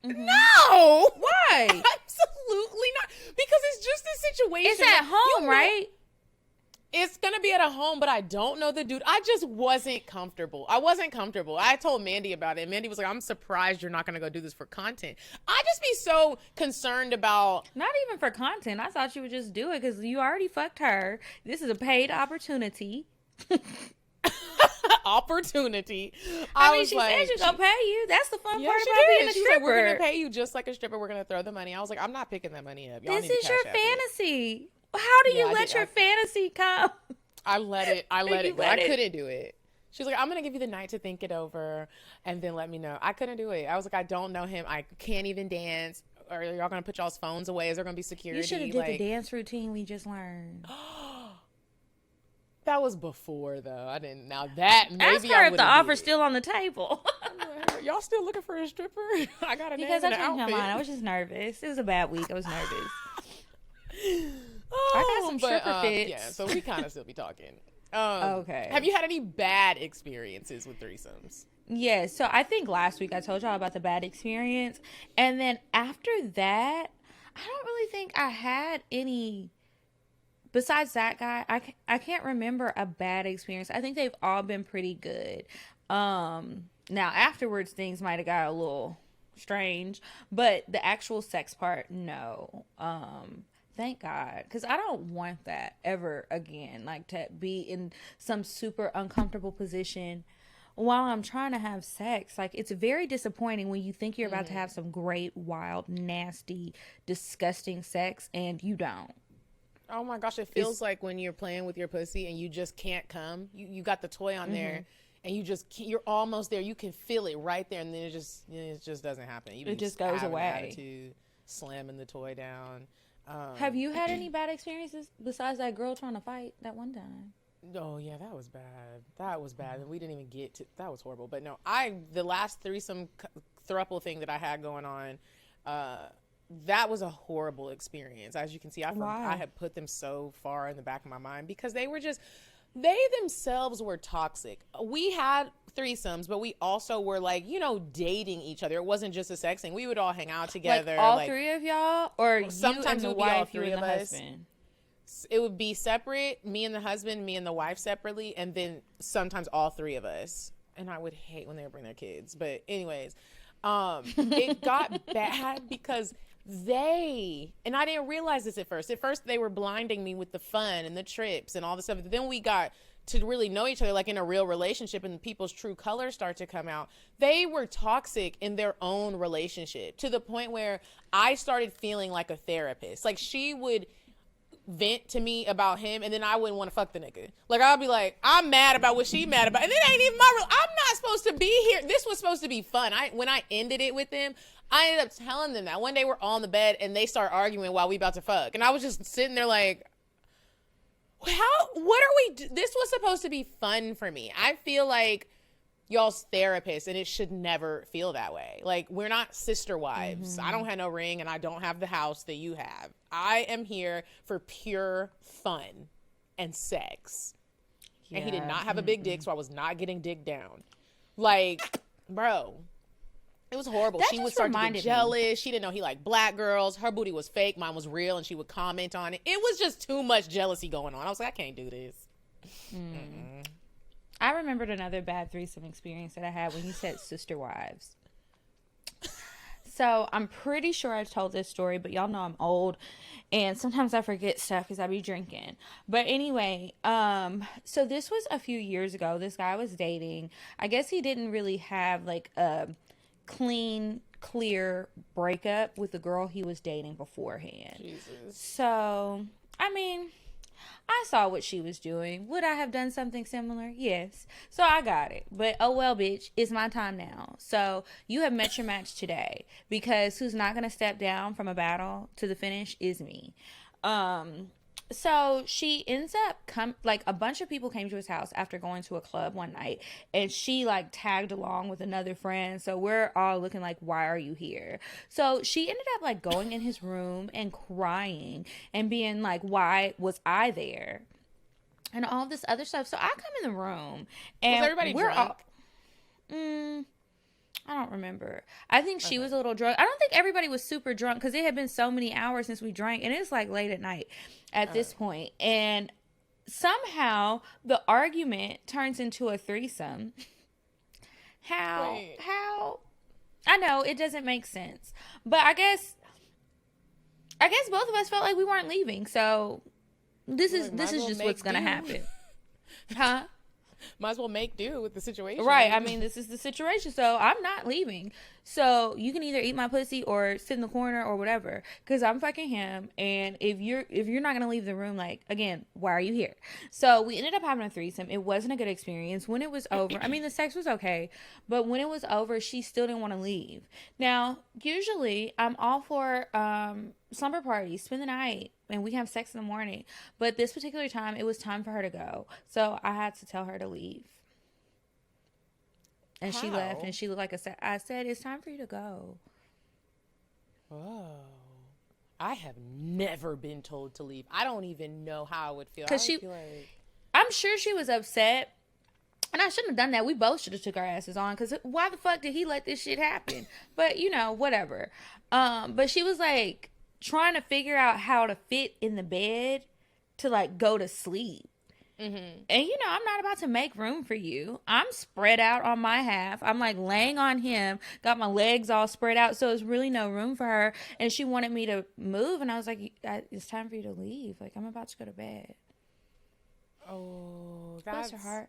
me? Mm-hmm. No! Why? Absolutely not. Because it's just a situation. It's at home, right? It's going to be at a home, but I don't know the dude. I just wasn't comfortable. I told Mandy about it. And Mandy was like, I'm surprised you're not going to go do this for content. I just be so concerned about. Not even for content. I thought you would just do it because you already fucked her. This is a paid opportunity. Opportunity. I mean, she said she's going to pay you. That's the fun part about being a stripper. Said, we're going to pay you just like a stripper. We're going to throw the money. I was like, I'm not picking that money up. Y'all this is your fantasy. How do you let your fantasy come? I let it. I couldn't do it. She's like, I'm going to give you the night to think it over and then let me know. I couldn't do it. I was like, I don't know him. I can't even dance. Or y'all going to put y'all's phones away? Is there going to be security? You should have did the dance routine we just learned. That was before, though. I didn't. Now that, maybe ask her if the offer's still on the table. Y'all still looking for a stripper? I got a name because and I an changed my outfit. mind. I was just nervous. It was a bad week. I was nervous. Oh, I got some stripper fits. Yeah, so we kind of still be talking. Okay. Have you had any bad experiences with threesomes? Yes. So I think last week I told y'all about the bad experience. And then after that, I don't really think I had any. Besides that guy, I can't remember a bad experience. I think they've all been pretty good. Now, afterwards, things might have got a little strange. But the actual sex part, no. Thank God, because I don't want that ever again, like to be in some super uncomfortable position while I'm trying to have sex. Like, it's very disappointing when you think you're about to have some great, wild, nasty, disgusting sex and you don't. Oh my gosh, it feels like when you're playing with your pussy and you just can't come. You got the toy on there and you're almost there. You can feel it right there, and then it just doesn't happen. It just goes away. slamming the toy down. Have you had any bad experiences besides that girl trying to fight that one time? Oh yeah, that was bad. And we didn't even get to, that was horrible. But no, the last threesome throuple thing that I had going on, that was a horrible experience. As you can see, I had put them so far in the back of my mind because they themselves were toxic. We had threesomes, but we also were like, dating each other. It wasn't just a sex thing. We would all hang out together. Like all three of y'all, or sometimes you and the wife, you and the husband. It would be separate, me and the husband, me and the wife separately, and then sometimes all three of us. And I would hate when they would bring their kids. But anyways, it got bad because and I didn't realize this at first. At first, they were blinding me with the fun and the trips and all the stuff. But then we got to really know each other, like in a real relationship, and people's true colors start to come out. They were toxic in their own relationship to the point where I started feeling like a therapist. Like she would vent to me about him, and then I wouldn't want to fuck the nigga. Like I'll be like, I'm mad about what she mad about, and it ain't even I'm not supposed to be here. This was supposed to be fun. When I ended it with them, I ended up telling them that one day we're all in the bed and they start arguing while we about to fuck, and I was just sitting there like, what are we this was supposed to be fun for me. I feel like y'all's therapist, and it should never feel that way. Like, we're not sister wives. I don't have no ring, and I don't have the house that you have. I am here for pure fun and sex. Yeah. And he did not have a big dick, so I was not getting dick down. Like, bro, it was horrible. She would start to get jealous. She didn't know he liked black girls. Her booty was fake. Mine was real, and she would comment on it. It was just too much jealousy going on. I was like, I can't do this. I remembered another bad threesome experience that I had when you said sister wives. So I'm pretty sure I've told this story, but y'all know I'm old and sometimes I forget stuff because I be drinking. But anyway, so this was a few years ago. This guy I was dating. I guess he didn't really have like a clear breakup with the girl he was dating beforehand. Jesus. So, I mean, I saw what she was doing. Would I have done something similar? Yes. So I got it. But oh well, bitch, it's my time now. So you have met your match today, because who's not going to step down from a battle to the finish is me. So she ends up a bunch of people came to his house after going to a club one night, and she like tagged along with another friend. So we're all looking like, why are you here? So she ended up like going in his room and crying and being like, why was I there? And all this other stuff. So I come in the room and was everybody drunk? I don't remember. I think she was a little drunk. I don't think everybody was super drunk because it had been so many hours since we drank, and it's like late at night at this point. And somehow the argument turns into a threesome. How? I know it doesn't make sense, but I guess both of us felt like we weren't leaving. So this is just what's gonna happen, huh? Might as well make do with the situation. Right. I mean, this is the situation. So I'm not leaving. So you can either eat my pussy or sit in the corner or whatever, because I'm fucking him. And if you're not going to leave the room, like, again, why are you here? So we ended up having a threesome. It wasn't a good experience. When it was over, I mean, the sex was okay, but when it was over, she still didn't want to leave. Now, usually I'm all for slumber parties, spend the night, and we have sex in the morning. But this particular time, it was time for her to go. So I had to tell her to leave. And she left, and she looked like I said, it's time for you to go. Oh. I have never been told to leave. I don't even know how I would feel. I'm sure she was upset. And I shouldn't have done that. We both should have took our asses on, because why the fuck did he let this shit happen? But, whatever. But she was, like, trying to figure out how to fit in the bed to, like, go to sleep. Mm-hmm. And I'm not about to make room for you. I'm spread out on my half. I'm like laying on him, got my legs all spread out, so there's really no room for her. And she wanted me to move, and I was like, it's time for you to leave. Like, I'm about to go to bed. Oh, bless her heart.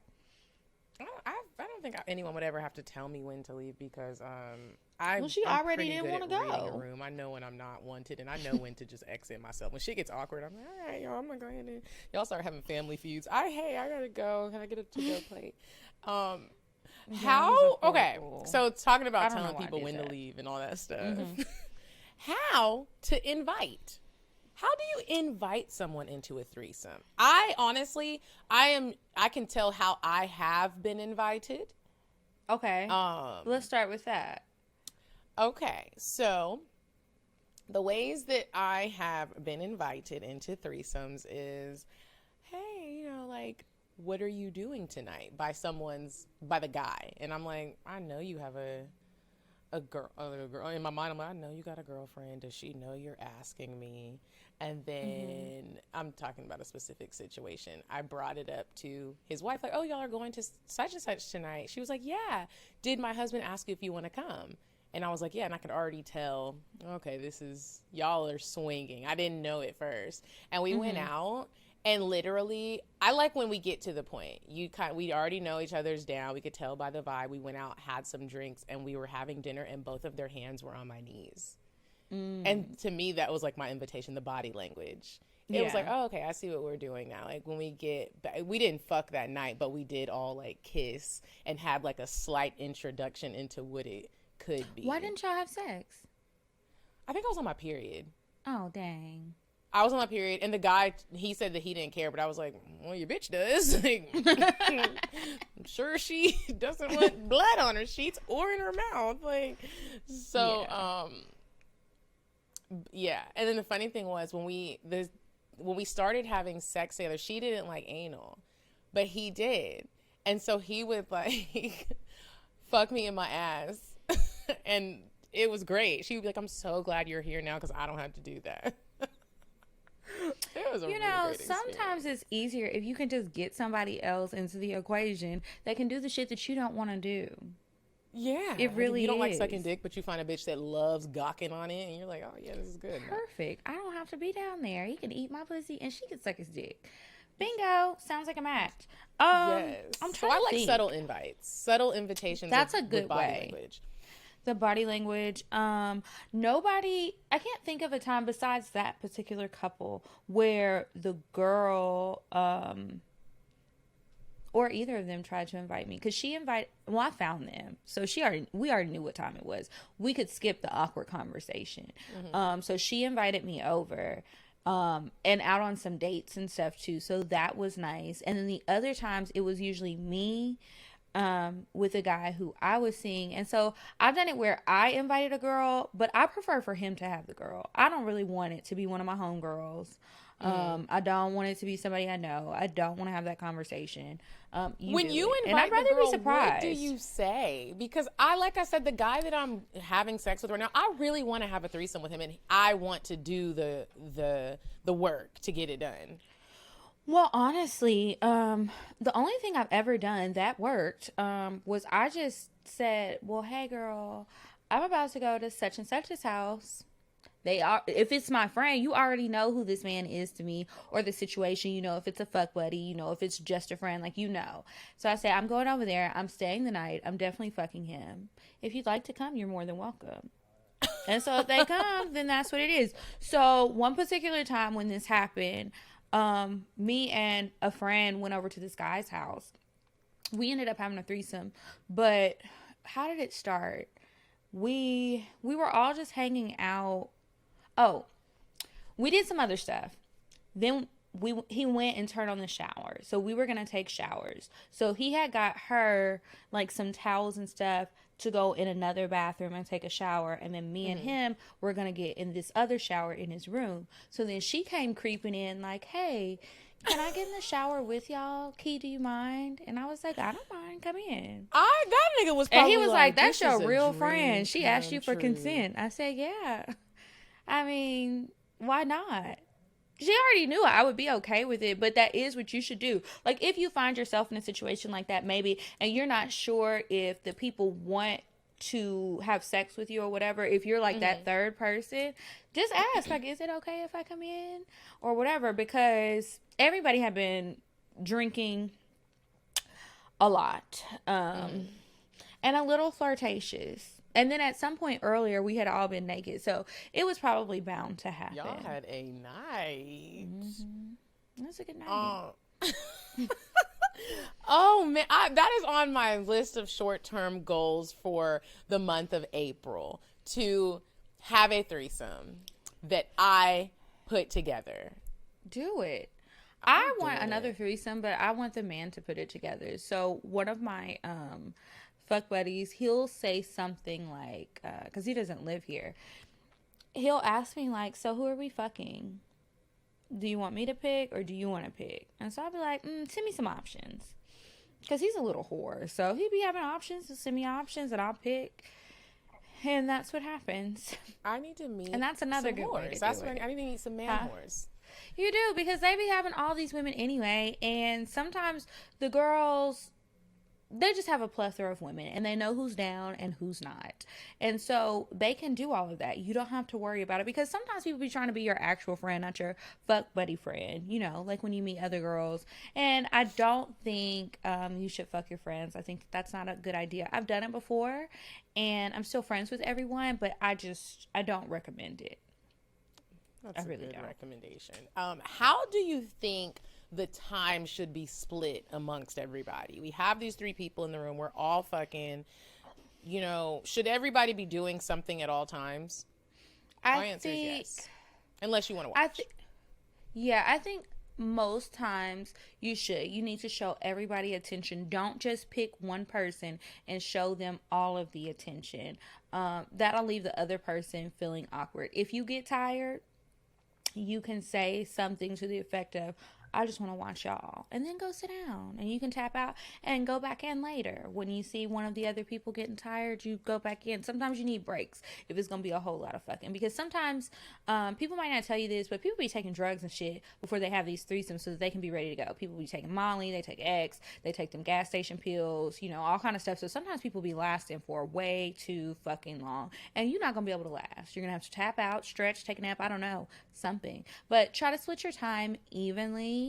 I don't think anyone would ever have to tell me when to leave, because she already didn't want to go. I know when I'm not wanted, and I know when to just exit myself. When shit gets awkward, I'm like, all right, y'all, I'm gonna go ahead and y'all start having family feuds. I gotta go. Can I get a to-go plate? So talking about telling people when to leave and all that stuff. Mm-hmm. how to invite. How do you invite someone into a threesome? I honestly, I can tell how I have been invited. Okay. Let's start with that. Okay, so the ways that I have been invited into threesomes is, hey, like, what are you doing tonight? By the guy. And I'm like, I know you have a girl. In my mind, I'm like, I know you got a girlfriend. Does she know you're asking me? And then I'm talking about a specific situation. I brought it up to his wife, like, oh, y'all are going to such and such tonight. She was like, yeah. Did my husband ask you if you want to come? And I was like, yeah. And I could already tell, okay, y'all are swinging. I didn't know it first. And we went out. And literally, I like when we get to the point. We already know each other's down. We could tell by the vibe. We went out, had some drinks, and we were having dinner, and both of their hands were on my knees. And to me, that was like my invitation, the body language. It was like, oh, okay, I see what we're doing now. Like when we get back, we didn't fuck that night, but we did all like kiss and have like a slight introduction into what it could be. Why didn't y'all have sex? I think I was on my period. Oh, dang. I was on my period, and the guy, he said that he didn't care, but I was like, well, your bitch does. Like, I'm sure she doesn't want blood on her sheets or in her mouth. Like, so, yeah. And then the funny thing was when we started having sex together, she didn't like anal, but he did. And so he would like fuck me in my ass, and it was great. She would be like, I'm so glad you're here now because I don't have to do that. It was a really great sometimes it's easier if you can just get somebody else into the equation that can do the shit that you don't want to do. Yeah. It really You don't like is. sucking dick, but you find a bitch that loves gawking on it, and you're like, oh, yeah, this is good. Perfect. I don't have to be down there. He can eat my pussy, and she can suck his dick. Bingo. Sounds like a match. Yes. I'm trying so I to like think. subtle invites, subtle invitations. That's a with good body way. language. The body language. I can't think of a time besides that particular couple where the girl, or either of them tried to invite me. Because I found them. So we already knew what time it was. We could skip the awkward conversation. So she invited me over. And out on some dates and stuff too. So that was nice. And then the other times it was usually me with a guy who I was seeing. And so I've done it where I invited a girl, but I prefer for him to have the girl. I don't really want it to be one of my homegirls. I don't want it to be somebody I know. I don't want to have that conversation. When you invite and I'd rather the girl, be surprised. what do you say? Because like I said, the guy that I'm having sex with right now, I really want to have a threesome with him, and I want to do the work to get it done. Well, honestly, the only thing I've ever done that worked was I just said, well, hey, girl, I'm about to go to such and such's house. If it's my friend, you already know who this man is to me or the situation. You know, if it's a fuck buddy, you know, if it's just a friend, like, you know. So I say, I'm going over there. I'm staying the night. I'm definitely fucking him. If you'd like to come, you're more than welcome. And so if they come, then that's what it is. So one particular time when this happened, me and a friend went over to this guy's house. We ended up having a threesome, but how did it start? We were all just hanging out. Oh, we did some other stuff. Then he went and turned on the shower. So we were going to take showers. So he had got her like some towels and stuff to go in another bathroom and take a shower. And then me and him were going to get in this other shower in his room. So then she came creeping in like, hey, can I get in the shower with y'all? Key, do you mind? And I was like, I don't mind. Come in. That nigga was probably and he was like, that's this is your a real dream friend. She asked you for come true. consent. I said, yeah. I mean, why not? She already knew I would be okay with it, but that is what you should do. Like, if you find yourself in a situation like that, maybe, and you're not sure if the people want to have sex with you or whatever, if you're like that third person, just ask, like, is it okay if I come in or whatever? Because everybody had been drinking a lot and a little flirtatious. And then at some point earlier, we had all been naked. So it was probably bound to happen. Y'all had a night. It was a good night. Oh, man. That is on my list of short-term goals for the month of April. To have a threesome that I put together. Do it. I want another threesome, but I want the man to put it together. So one of my fuck buddies, he'll say something like, because he doesn't live here, he'll ask me like, so who are we fucking? Do you want me to pick or do you want to pick? And so I'll be like, send me some options. Because he's a little whore. So he'd be having options to send me options and I'll pick. And that's what happens. I need to meet and that's another good whores. way to That's do when it. I need to meet some man whores. You do, because they be having all these women anyway. And sometimes the girls, they just have a plethora of women and they know who's down and who's not. And so they can do all of that. You don't have to worry about it, because sometimes people be trying to be your actual friend, not your fuck buddy friend, you know, like when you meet other girls. And I don't think you should fuck your friends. I think that's not a good idea. I've done it before and I'm still friends with everyone, but I don't recommend it. That's a good recommendation. How do you think the time should be split amongst everybody? We have these 3 people in the room. We're all fucking, you know, should everybody be doing something at all times? My answer is yes. Unless you want to watch. I think most times you should. You need to show everybody attention. Don't just pick one person and show them all of the attention. That'll leave the other person feeling awkward. If you get tired, you can say something to the effect of, I just want to watch y'all, and then go sit down, and you can tap out and go back in later. When you see one of the other people getting tired, you go back in. Sometimes you need breaks if it's going to be a whole lot of fucking, because sometimes people might not tell you this, but people be taking drugs and shit before they have these threesomes so that they can be ready to go. People be taking Molly, they take X, they take them gas station pills, you know, all kind of stuff. So sometimes people be lasting for way too fucking long, and you're not going to be able to last. You're going to have to tap out, stretch, take a nap, I don't know, something. But try to split your time evenly.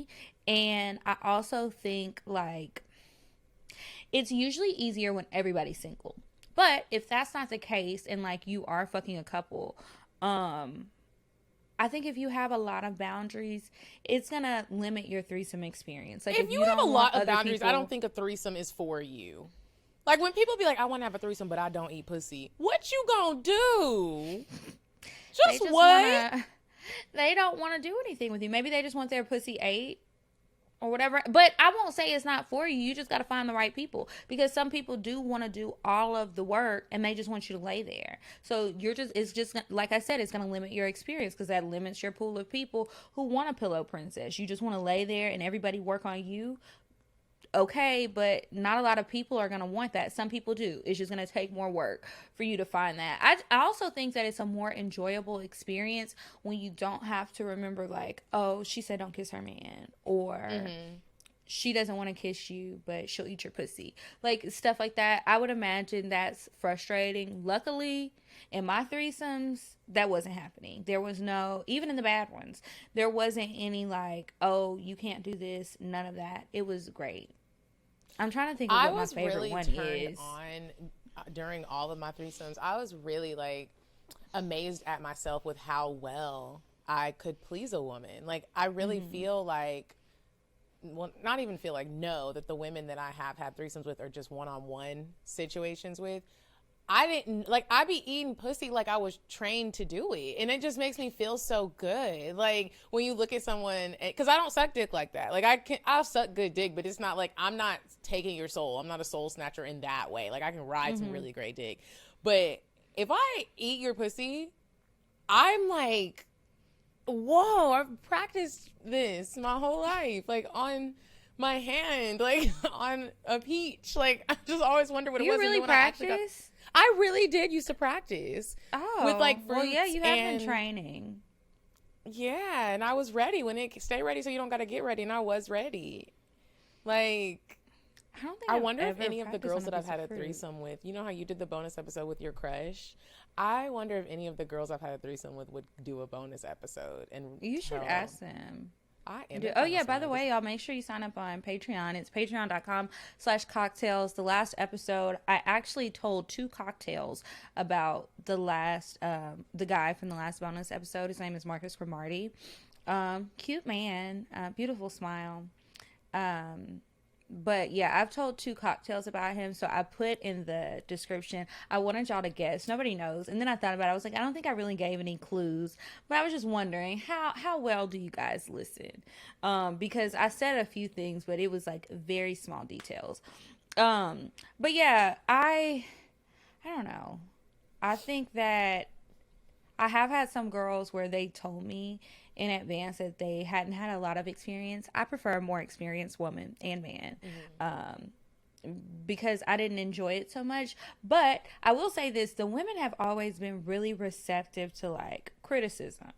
And I also think, like, it's usually easier when everybody's single. But if that's not the case and, like, you are fucking a couple, I think if you have a lot of boundaries, it's going to limit your threesome experience. Like, if you have a lot of boundaries, I don't think a threesome is for you. Like, when people be like, I want to have a threesome, but I don't eat pussy. What you gonna do? Just what? They don't want to do anything with you. Maybe they just want their pussy ate or whatever. But I won't say it's not for you. You just got to find the right people, because some people do want to do all of the work and they just want you to lay there. So it's just, like I said, it's going to limit your experience, because that limits your pool of people who want a pillow princess. You just want to lay there and everybody work on you. Okay, but not a lot of people are going to want that. Some people do. It's just going to take more work for you to find that. I also think that it's a more enjoyable experience when you don't have to remember, like, oh, she said don't kiss her man, or she doesn't want to kiss you, but she'll eat your pussy. Like, stuff like that. I would imagine that's frustrating. Luckily, in my threesomes, that wasn't happening. There was no, even in the bad ones, there wasn't any like, oh, you can't do this. None of that. It was great. I'm trying to think of what my favorite one is. During all of my threesomes, I was really like amazed at myself with how well I could please a woman. Like, I really feel like, well, not even feel like, know that the women that I have had threesomes with are just one-on-one situations with. I didn't, like, I be eating pussy like I was trained to do it. And it just makes me feel so good. Like, when you look at someone, because I don't suck dick like that. Like, I'll suck good dick, but it's not like, I'm not taking your soul. I'm not a soul snatcher in that way. Like, I can ride some really great dick. But if I eat your pussy, I'm like, whoa, I've practiced this my whole life. Like, on my hand, like, on a peach. Like, I just always wonder what it was. You really practice? I really did used to practice. Oh, with like fruits. Well, yeah, you have been training. Yeah, and I was ready when it stay ready so you don't got to get ready, and I was ready. Like, I wonder if any of the girls that I've had a threesome with, you know how you did the bonus episode with your crush? I wonder if any of the girls I've had a threesome with would do a bonus episode. And you should ask them. Oh yeah, by the way, y'all, make sure you sign up on Patreon. It's patreon.com/CockTales. The last episode, I actually told 2 cocktails about the last, the guy from the last bonus episode. His name is Marcus Cromartie. Cute man, beautiful smile. But yeah, I've told 2 cocktails about him, so I put in the description. I wanted y'all to guess. Nobody knows. And then I thought about it. I was like, I don't think I really gave any clues, but I was just wondering how well do you guys listen? Because I said a few things, but it was like very small details. But yeah, I don't know. I think that I have had some girls where they told me in advance that they hadn't had a lot of experience. I prefer a more experienced woman and man. Because I didn't enjoy it so much. But I will say this, the women have always been really receptive to like criticism.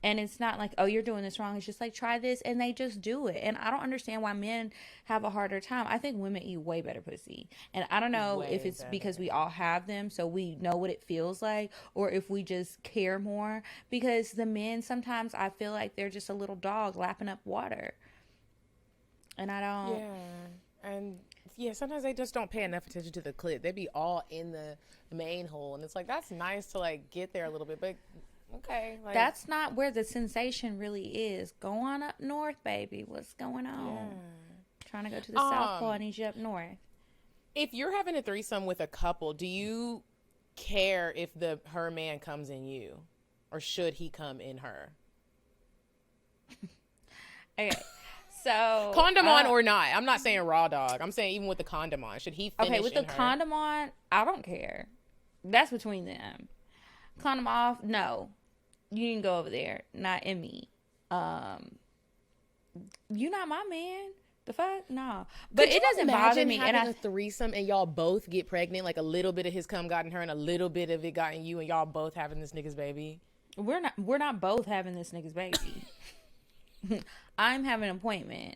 And it's not like, oh, you're doing this wrong. It's just like, try this, and they just do it. And I don't understand why men have a harder time. I think women eat way better pussy. And I don't know if it's because we all have them, so we know what it feels like, or if we just care more. Because the men, sometimes I feel like they're just a little dog lapping up water. And I don't. Yeah. And yeah, sometimes they just don't pay enough attention to the clit. They be all in the main hole, and it's like, that's nice to like get there a little bit, but okay, like, that's not where the sensation really is. Go on up north, baby. What's going on? Yeah. Trying to go to the South Pole. I need you up north. If you're having a threesome with a couple, do you care if her man comes in you, or should he come in her? Okay. So condom on or not? I'm not saying raw dog. I'm saying even with the condom on, should he finish? Okay, with the condom on, I don't care. That's between them. Condom off, no. You can go over there, not in me. You not my man. The fuck, no. But it doesn't bother me. And a threesome and y'all both get pregnant, like a little bit of his cum got in her and a little bit of it got in you, and y'all both having this nigga's baby. We're not both having this nigga's baby. I'm having an appointment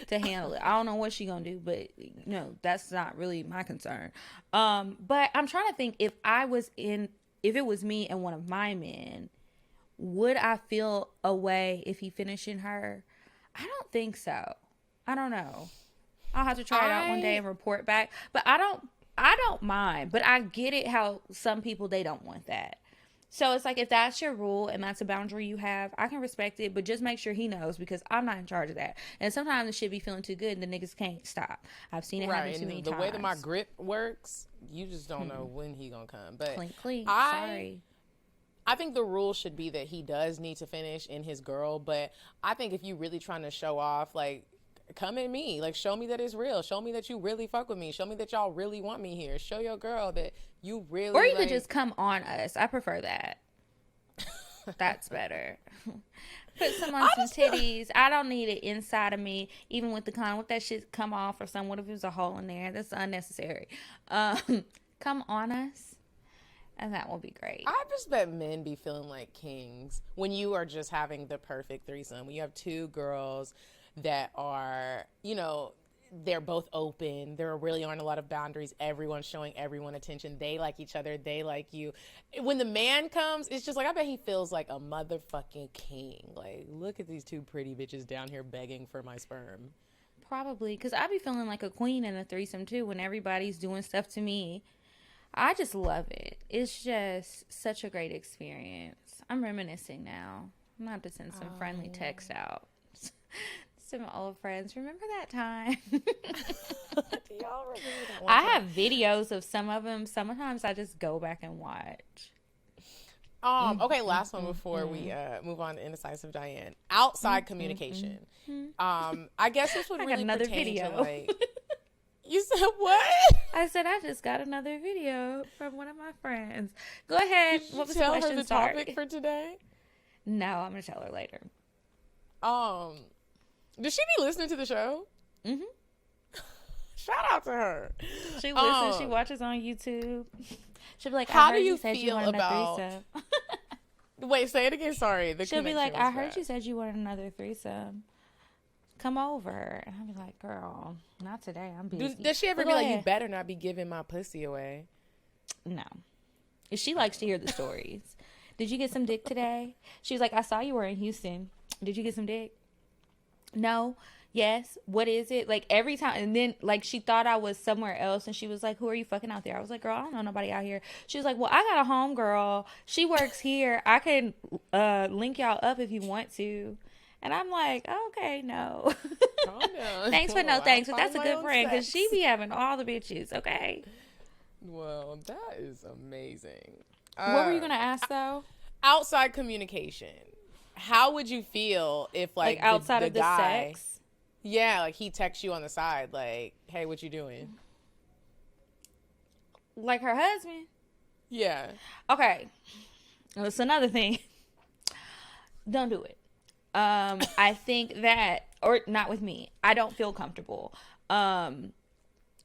to handle it. I don't know what she gonna do, but no, that's not really my concern. But I'm trying to think, if it was me and one of my men, would I feel a way if he finishing her? I don't think so. I don't know. I'll have to try it out one day and report back. But I don't mind. But I get it how some people, they don't want that. So it's like, if that's your rule and that's a boundary you have, I can respect it, but just make sure he knows, because I'm not in charge of that. And sometimes the shit be feeling too good and the niggas can't stop. I've seen it happen too many times. The way that my grip works, you just don't know when he gonna come. But clink. Sorry. I think the rule should be that he does need to finish in his girl, but I think if you really trying to show off, like, come at me, like, show me that it's real, show me that you really fuck with me, show me that y'all really want me here, show your girl that you really, or you could just come on us. I prefer that. That's better. Put some on some titties. I don't need it inside of me, even with the condom. What that shit come off or something. What if there's a hole in there? That's unnecessary. Come on us, and that will be great. I just bet men be feeling like kings when you are just having the perfect threesome. When you have two girls that are, you know, they're both open. There really aren't a lot of boundaries. Everyone's showing everyone attention. They like each other. They like you. When the man comes, it's just like, I bet he feels like a motherfucking king. Like, look at these two pretty bitches down here begging for my sperm. Probably, because I be feeling like a queen in a threesome too when everybody's doing stuff to me. I just love it. It's just such a great experience. I'm reminiscing now. I'm going to have to send some friendly text out. Some old friends. Remember that time? Do y'all remember that one I time? have videos of some of them. Sometimes I just go back and watch. Okay, last one before we move on to Indecisive Diane. Outside communication. I guess this would really another pertain video. to, like... You said what? I said I just got another video from one of my friends. Go ahead. Did you what was tell the question? her the topic for today? No, I'm going to tell her later. Does she be listening to the show? Mm-hmm. Shout out to her. She listens. She watches on YouTube. She'll be like, how I heard do you said feel you wanted about... a threesome. Wait, say it again. Sorry. She'll be like, I heard you said you wanted another threesome. Come over. And I'll be like, girl, not today. I'm busy. Does she ever be like, you better not be giving my pussy away? No. She likes to hear the stories. Did you get some dick today? She was like, I saw you were in Houston. Did you get some dick? No. Yes. What is it? Like, every time. And then, like, she thought I was somewhere else. And she was like, who are you fucking out there? I was like, girl, I don't know nobody out here. She was like, well, I got a home girl. She works here. I can link y'all up if you want to. And I'm like, okay, no. Calm down. Thanks but no thanks. But that's a Find my good own friend because sex. she be having all the bitches. Okay. Well, that is amazing. What were you gonna ask though? Outside communication. How would you feel if like outside the of the guy, sex? Yeah, like he texts you on the side, like, "Hey, what you doing?" Like her husband? Yeah. Okay. That's another thing. Don't do it. I think that, or not with me. I don't feel comfortable.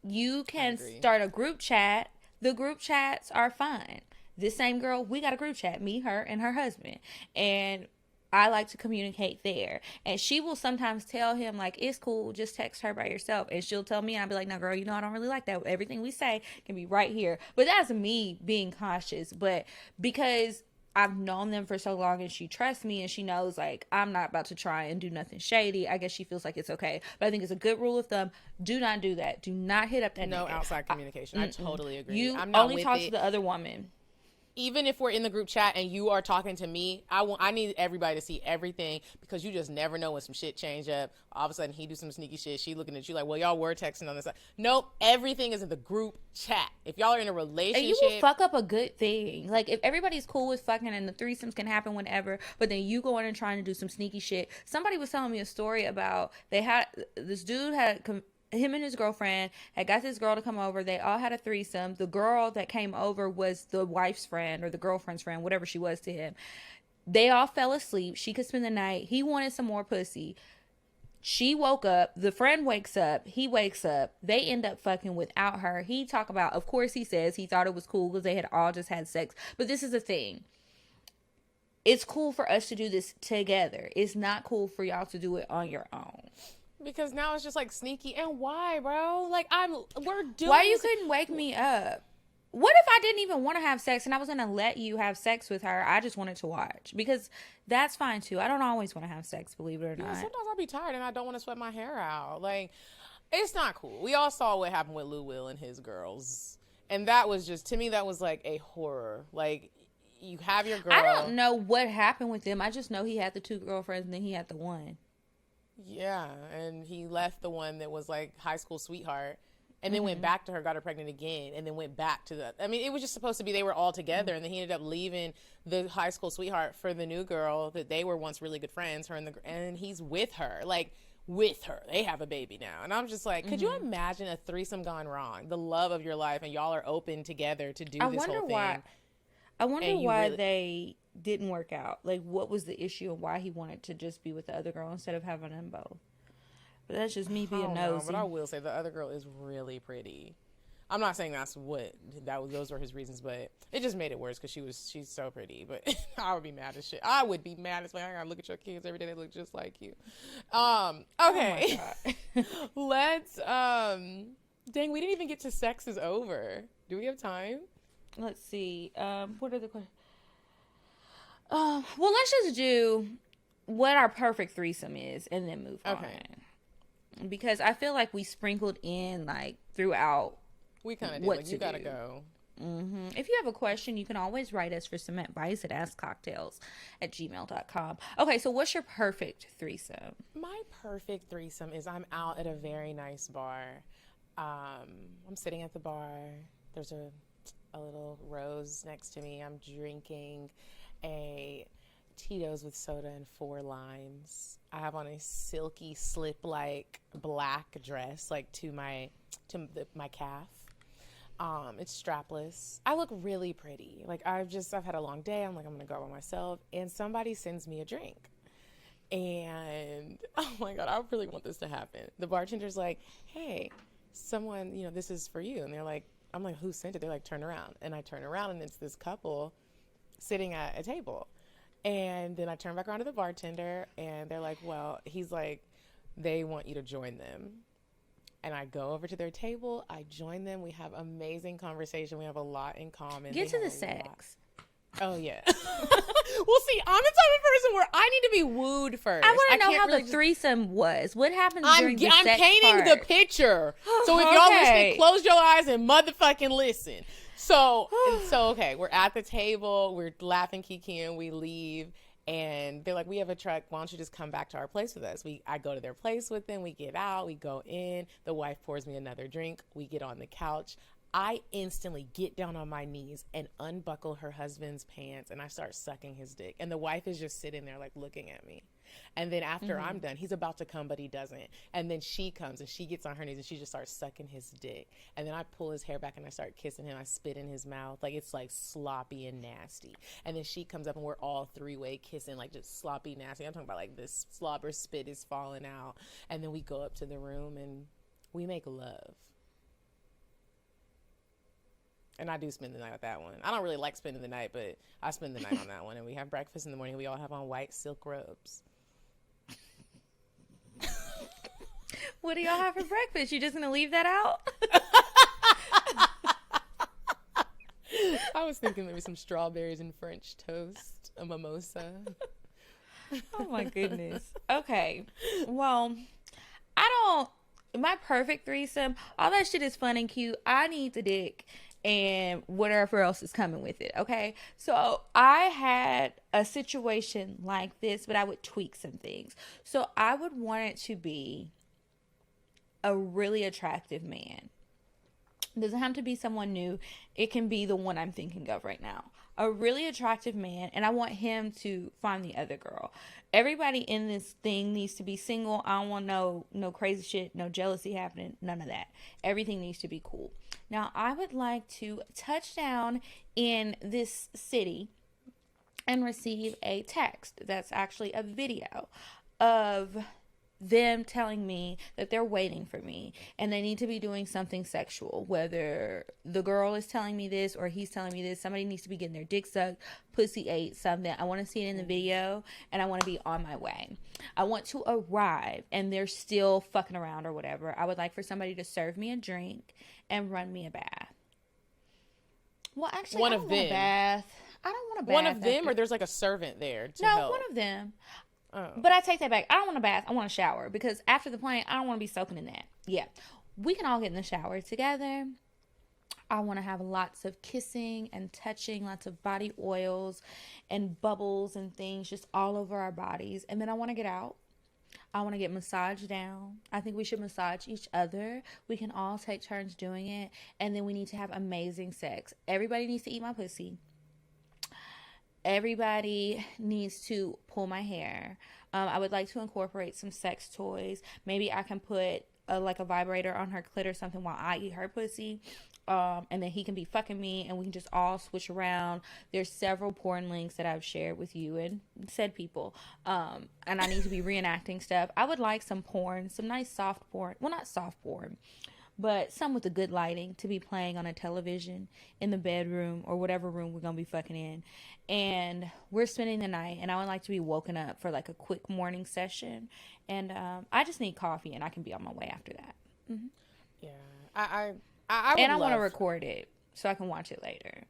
You can start a group chat. The group chats are fine. This same girl, we got a group chat, me, her, and her husband. And I like to communicate there. And she will sometimes tell him, like, it's cool, just text her by yourself. And she'll tell me, and I'll be like, no, girl, I don't really like that. Everything we say can be right here. But that's me being cautious. But because I've known them for so long and she trusts me and she knows, like, I'm not about to try and do nothing shady, I guess she feels like it's okay. But I think it's a good rule of thumb. Do not do that. Do not hit up that No nigga. outside communication. I totally agree. You I'm not only with talk it. to the other woman. Even if we're in the group chat and you are talking to me, I need everybody to see everything because you just never know when some shit change up. All of a sudden he do some sneaky shit. She looking at you like, well, y'all were texting on the side. Nope. Everything is in the group chat. If y'all are in a relationship. And you will fuck up a good thing. Like, if everybody's cool with fucking and the threesomes can happen whenever, but then you go in and trying to do some sneaky shit. Somebody was telling me a story about this dude had him and his girlfriend had got this girl to come over. They all had a threesome. The girl that came over was the wife's friend or the girlfriend's friend, whatever she was to him. They all fell asleep. She could spend the night. He wanted some more pussy. She woke up. The friend wakes up. He wakes up. They end up fucking without her. He talk about, of course he says he thought it was cool because they had all just had sex. But this is the thing. It's cool for us to do this together. It's not cool for y'all to do it on your own. Because now it's just like sneaky. And why, bro? Like, we're doing. Why you couldn't wake me up? What if I didn't even want to have sex and I was going to let you have sex with her? I just wanted to watch. Because that's fine too. I don't always want to have sex, believe it or not. Sometimes I'll be tired and I don't want to sweat my hair out. Like, it's not cool. We all saw what happened with Lou Will and his girls. And that was just, to me, that was like a horror. Like, you have your girl. I don't know what happened with them. I just know he had the 2 girlfriends and then he had the one. Yeah, and he left the one that was like high school sweetheart and then went back to her, got her pregnant again, and then went back to the, I mean, it was just supposed to be they were all together, and then he ended up leaving the high school sweetheart for the new girl that they were once really good friends, and he's with her, like, with her. They have a baby now. And I'm just like, could you imagine a threesome gone wrong? The love of your life, and y'all are open together to do this whole thing. I wonder why they didn't work out. Like, what was the issue and why he wanted to just be with the other girl instead of having them both. But that's just me being nosy. But I will say the other girl is really pretty. I'm not saying those were his reasons, but it just made it worse because she's so pretty. But I would be mad as shit. I would be mad as fuck. I gotta look at your kids every day. They look just like you. Okay. Oh let's dang, we didn't even get to sex is over. Do we have time? Let's see. What are the questions? Well, let's just do what our perfect threesome is and then move on. Because I feel like we sprinkled in, like, throughout. We kind of did. Like, you gotta go. If you have a question, you can always write us for some advice at askcocktails@gmail.com. Okay, so what's your perfect threesome? My perfect threesome is I'm out at a very nice bar. I'm sitting at the bar. There's a little rose next to me. I'm drinking a Tito's with soda and 4 limes. I have on a silky slip-like black dress, like to my calf. It's strapless. I look really pretty. Like, I've had a long day. I'm like, I'm gonna go out by myself, and somebody sends me a drink. And oh my God, I really want this to happen. The bartender's like, hey, someone, this is for you. And they're like, I'm like, who sent it? They're like, turn around. And I turn around, and it's this couple sitting at a table. And then I turn back around to the bartender, and they're like, well, he's like, they want you to join them. And I go over to their table. I join them. We have amazing conversation. We have a lot in common. Get to the sex. Oh, yeah. Well, see, I'm the type of person where I need to be wooed first. I want to know how the threesome was. What happens during the sex I'm painting the picture. So if y'all listening, close your eyes and motherfucking listen. So okay, we're at the table. We're laughing, Kiki, and we leave. And they're like, we have a truck. Why don't you just come back to our place with us? I go to their place with them. We get out. We go in. The wife pours me another drink. We get on the couch. I instantly get down on my knees and unbuckle her husband's pants, and I start sucking his dick. And the wife is just sitting there like looking at me. And then after I'm done, he's about to come, but he doesn't. And then she comes and she gets on her knees and she just starts sucking his dick. And then I pull his hair back and I start kissing him. I spit in his mouth. Like, it's like sloppy and nasty. And then she comes up and we're all three-way kissing, like just sloppy, nasty. I'm talking about like this slobber spit is falling out. And then we go up to the room and we make love. And I do spend the night with that one. I don't really like spending the night, but I spend the night on that one. And we have breakfast in the morning. We all have on white silk robes. What do y'all have for breakfast? You just gonna leave that out? I was thinking maybe some strawberries and French toast, a mimosa. Oh my goodness. Okay. Well, my perfect threesome, all that shit is fun and cute. I need the dick and whatever else is coming with it. Okay. So I had a situation like this, but I would tweak some things. So I would want it to be a really attractive man. It doesn't have to be someone new. It can be the one I'm thinking of right now. A really attractive man, and I want him to find the other girl. Everybody in this thing needs to be single. I don't want no crazy shit, no jealousy happening, none of that. Everything needs to be cool. Now, I would like to touch down in this city and receive a text that's actually a video of them telling me that they're waiting for me and they need to be doing something sexual, whether the girl is telling me this or he's telling me this. Somebody needs to be getting their dick sucked, pussy ate, something. I want to see it in the video and I want to be on my way. I want to arrive and they're still fucking around or whatever. I would like for somebody to serve me a drink and run me a bath. Well, actually, I don't want a bath. I don't want a bath. One of them, or there's like a servant there to help? No, one of them. Oh. But I take that back. I don't want a bath. I want a shower because after the plane, I don't want to be soaking in that. Yeah. We can all get in the shower together. I want to have lots of kissing and touching, lots of body oils and bubbles and things just all over our bodies. And then I want to get out. I want to get massaged down. I think we should massage each other. We can all take turns doing it. And then we need to have amazing sex. Everybody needs to eat my pussy. Everybody needs to pull my hair. I would like to incorporate some sex toys. Maybe I can put like a vibrator on her clit or something while I eat her pussy. And then he can be fucking me and we can just all switch around. There's several porn links that I've shared with you and said people. And I need to be reenacting stuff. I would like some porn, some nice soft porn. Well, not soft porn, but some with a good lighting to be playing on a television in the bedroom or whatever room we're going to be fucking in. And we're spending the night and I would like to be woken up for like a quick morning session. And I just need coffee and I can be on my way after that. Mm-hmm. Yeah. I want to record it so I can watch it later.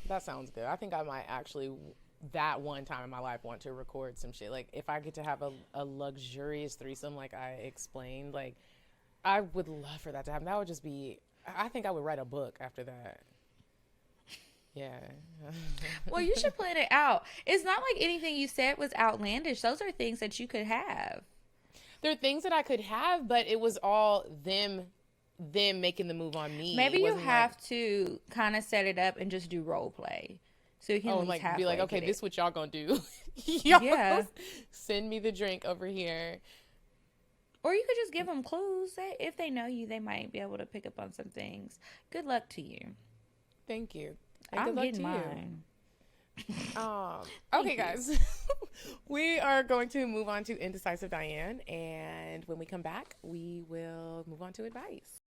That sounds good. I think I might actually, that one time in my life, want to record some shit. Like if I get to have a luxurious threesome like I explained, like I would love for that to happen. That would just be, I think I would write a book after that. Yeah. Well, you should plan it out. It's not like anything you said was outlandish. Those are things that you could have. There are things that I could have, but it was all them making the move on me. Maybe you have to kind of set it up and just do role play. So you can like be like, okay, this is what y'all gonna do. Y'all send me the drink over here. Or you could just give them clues. If they know you, they might be able to pick up on some things. Good luck to you. Thank you. And I'm getting mine. Okay, guys. We are going to move on to Indecisive Diane. And when we come back, we will move on to advice.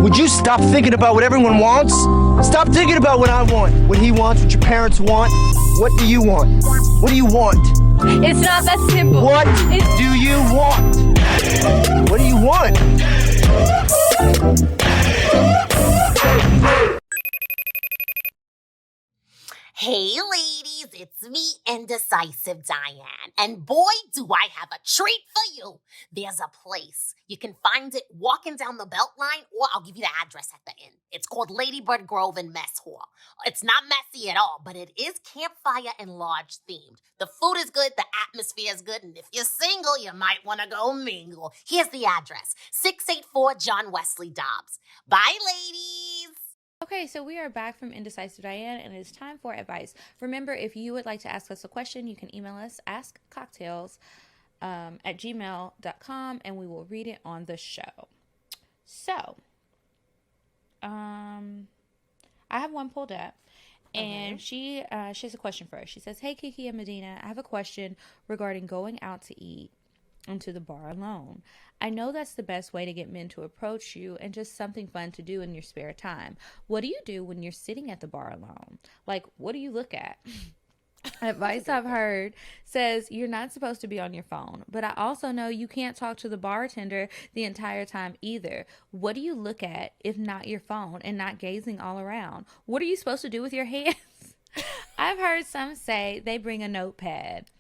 Would you stop thinking about what everyone wants? Stop thinking about what I want, what he wants, what your parents want. What do you want? What do you want? It's not that simple. What do you want? What do you want? Hey ladies, it's me, Indecisive Diane. And boy, do I have a treat for you. There's a place. You can find it walking down the Beltline, or I'll give you the address at the end. It's called Ladybird Grove and Mess Hall. It's not messy at all, but it is campfire and lodge themed. The food is good, the atmosphere is good, and if you're single, you might want to go mingle. Here's the address, 684 John Wesley Dobbs. Bye, ladies. Okay, so we are back from Indecisive Diane, and it is time for advice. Remember, if you would like to ask us a question, you can email us, askcocktails at gmail.com, and we will read it on the show. So, I have one pulled up, and she has a question for us. She says, "Hey, Kiki and Medinah, I have a question regarding going out to eat into the bar alone. I know that's the best way to get men to approach you and just something fun to do in your spare time. What do you do when you're sitting at the bar alone? Like, what do you look at?" Advice I've heard says you're not supposed to be on your phone, but I also know you can't talk to the bartender the entire time either. What do you look at if not your phone and not gazing all around? What are you supposed to do with your hands? I've heard some say they bring a notepad.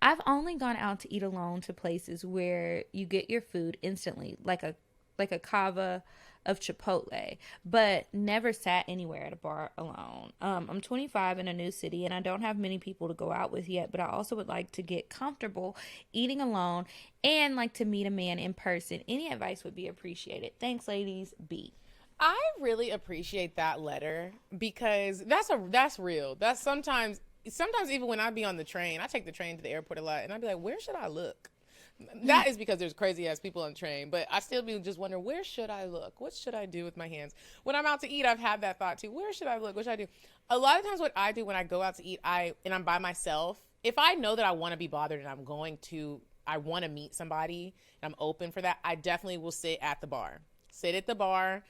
I've only gone out to eat alone to places where you get your food instantly, like a cava of Chipotle, but never sat anywhere at a bar alone. I'm 25 in a new city, and I don't have many people to go out with yet, but I also would like to get comfortable eating alone and like to meet a man in person. Any advice would be appreciated. Thanks, ladies. B. I really appreciate that letter because that's real. That's sometimes even when I be on the train, I take the train to the airport a lot, and I'd be like, where should I look? That is because there's crazy ass people on the train, but I still be just wondering, where should I look? What should I do with my hands? When I'm out to eat, I've had that thought too. Where should I look? What should I do? A lot of times what I do when I go out to eat, and I'm by myself, if I know that I want to be bothered and I want to meet somebody and I'm open for that, I definitely will sit at the bar. Sit at the bar.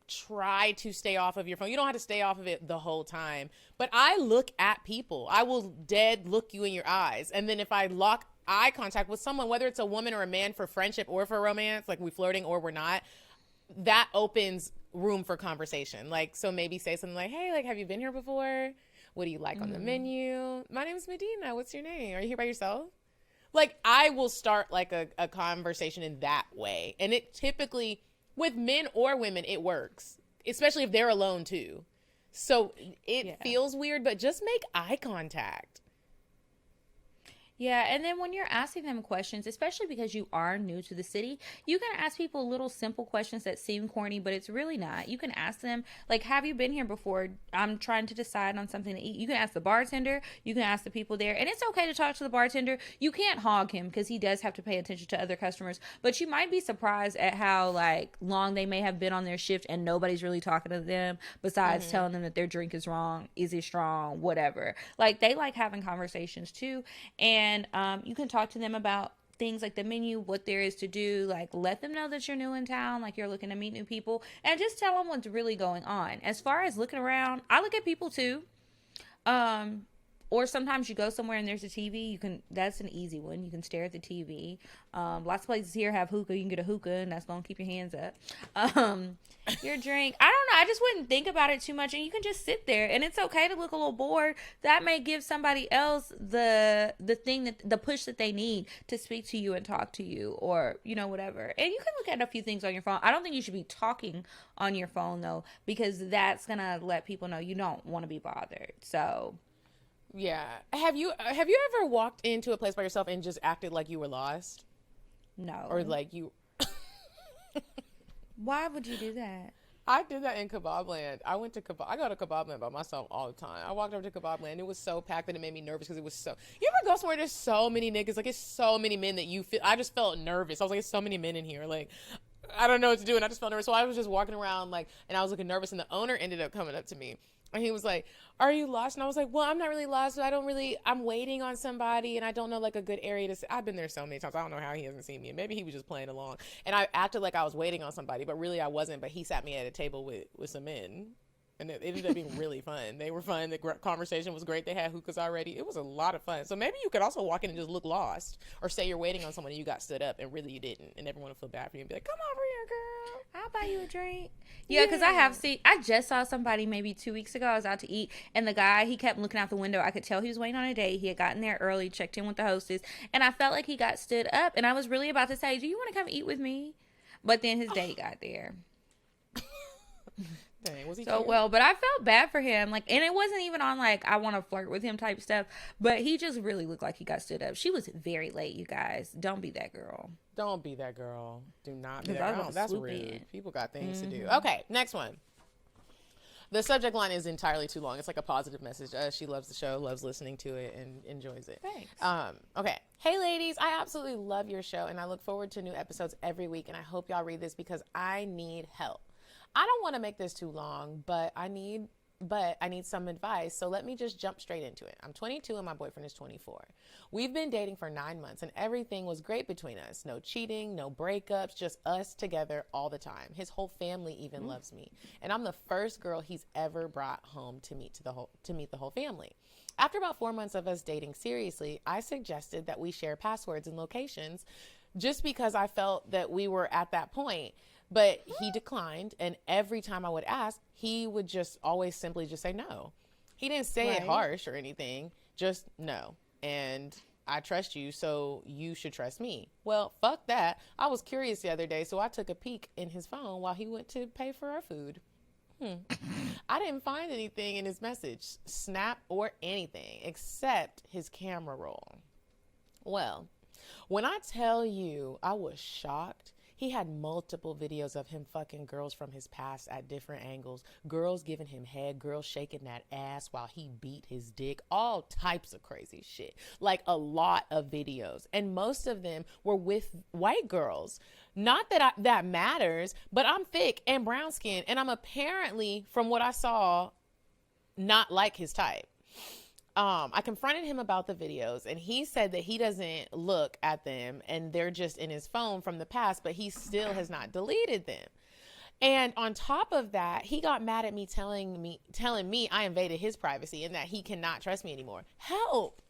Try to stay off of your phone. You don't have to stay off of it the whole time, but I look at people. I will dead look you in your eyes. And then if I lock eye contact with someone, whether it's a woman or a man for friendship or for romance, like we flirting or we're not, that opens room for conversation. Like, so maybe say something like, hey, like, have you been here before? What do you like on the menu? My name is Medinah. What's your name? Are you here by yourself? Like, I will start like a conversation in that way. And it typically, with men or women, it works, especially if they're alone too. So it feels weird, but just make eye contact. Yeah, and then when you're asking them questions, especially because you are new to the city, you can ask people little simple questions that seem corny, but it's really not. You can ask them, like, have you been here before? I'm trying to decide on something to eat. You can ask the bartender. You can ask the people there. And it's okay to talk to the bartender. You can't hog him because he does have to pay attention to other customers. But you might be surprised at how, like, long they may have been on their shift and nobody's really talking to them besides telling them that their drink is wrong, is it strong, whatever. Like, they like having conversations too. And you can talk to them about things like the menu, what there is to do, like let them know that you're new in town, like you're looking to meet new people, and just tell them what's really going on. As far as looking around, I look at people too. Or sometimes you go somewhere and there's a TV, that's an easy one. You can stare at the TV. Lots of places here have hookah. You can get a hookah and that's going to keep your hands up. Your drink, I don't know. I just wouldn't think about it too much, and you can just sit there, and it's okay to look a little bored. That may give somebody else the push that they need to speak to you and talk to you, or, whatever. And you can look at a few things on your phone. I don't think you should be talking on your phone though, because that's going to let people know you don't want to be bothered. So yeah. Have you ever walked into a place by yourself and just acted like you were lost? No. Or like you... Why would you do that? I did that in Kebabland. I go to Kebabland by myself all the time. I walked over to Kebabland. It was so packed that it made me nervous because it was so... You ever go somewhere there's so many niggas? Like, it's so many men that you feel... I just felt nervous. I was like, it's so many men in here. Like, I don't know what to do. And I just felt nervous. So I was just walking around, like, and I was looking nervous. And the owner ended up coming up to me. And he was like, are you lost? And I was like, well, I'm not really lost, but I'm waiting on somebody, and I don't know, like, a good area to sit. I've been there so many times. I don't know how he hasn't seen me. And maybe he was just playing along. And I acted like I was waiting on somebody, but really I wasn't. But he sat me at a table with some men. And it ended up being really fun. They were fun. The conversation was great. They had hookahs already. It was a lot of fun. So maybe you could also walk in and just look lost, or say you're waiting on someone and you got stood up and really you didn't, and everyone would feel bad for you and be like, come over here, girl. I'll buy you a drink. Yeah, because I just saw somebody maybe 2 weeks ago. I was out to eat, and the guy, he kept looking out the window. I could tell he was waiting on a date. He had gotten there early, checked in with the hostess, and I felt like he got stood up, and I was really about to say, do you want to come eat with me? But then his date got there. Dang, was he so well, but I felt bad for him. Like, and it wasn't even on like I want to flirt with him type stuff, but he just really looked like he got stood up. She was very late, you guys. Don't be that girl. Don't be that girl. Do not be that girl. That's rude. In. People got things to do. Okay, next one. The subject line is entirely too long. It's like a positive message. She loves the show, loves listening to it, and enjoys it. Thanks. Okay. Hey, ladies. I absolutely love your show, and I look forward to new episodes every week, and I hope y'all read this because I need help. I don't want to make this too long, but I need some advice. So let me just jump straight into it. I'm 22 and my boyfriend is 24. We've been dating for 9 months and everything was great between us. No cheating, no breakups, just us together all the time. His whole family even loves me. And I'm the first girl he's ever brought home to meet the whole family. After about 4 months of us dating seriously, I suggested that we share passwords and locations just because I felt that we were at that point. But he declined, and every time I would ask, he would just always simply just say no. He didn't say it harsh or anything, just no. And I trust you, so you should trust me. Well, fuck that. I was curious the other day, so I took a peek in his phone while he went to pay for our food. I didn't find anything in his message, snap or anything, except his camera roll. Well, when I tell you I was shocked, he had multiple videos of him fucking girls from his past at different angles. Girls giving him head, girls shaking that ass while he beat his dick. All types of crazy shit. Like a lot of videos. And most of them were with white girls. Not that that matters, but I'm thick and brown skinned. And I'm apparently, from what I saw, not like his type. I confronted him about the videos and he said that he doesn't look at them and they're just in his phone from the past, but he still has not deleted them. And on top of that, he got mad at me telling me I invaded his privacy and that he cannot trust me anymore. Help!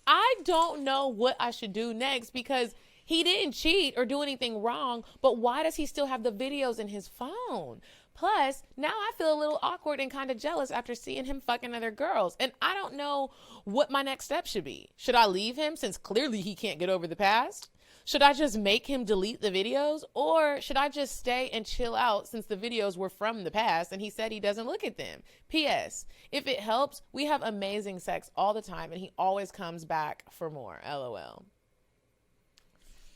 I don't know what I should do next because he didn't cheat or do anything wrong, but why does he still have the videos in his phone? Plus, now I feel a little awkward and kind of jealous after seeing him fucking other girls. And I don't know what my next step should be. Should I leave him since clearly he can't get over the past? Should I just make him delete the videos? Or should I just stay and chill out since the videos were from the past and he said he doesn't look at them? P.S. If it helps, we have amazing sex all the time and he always comes back for more. LOL.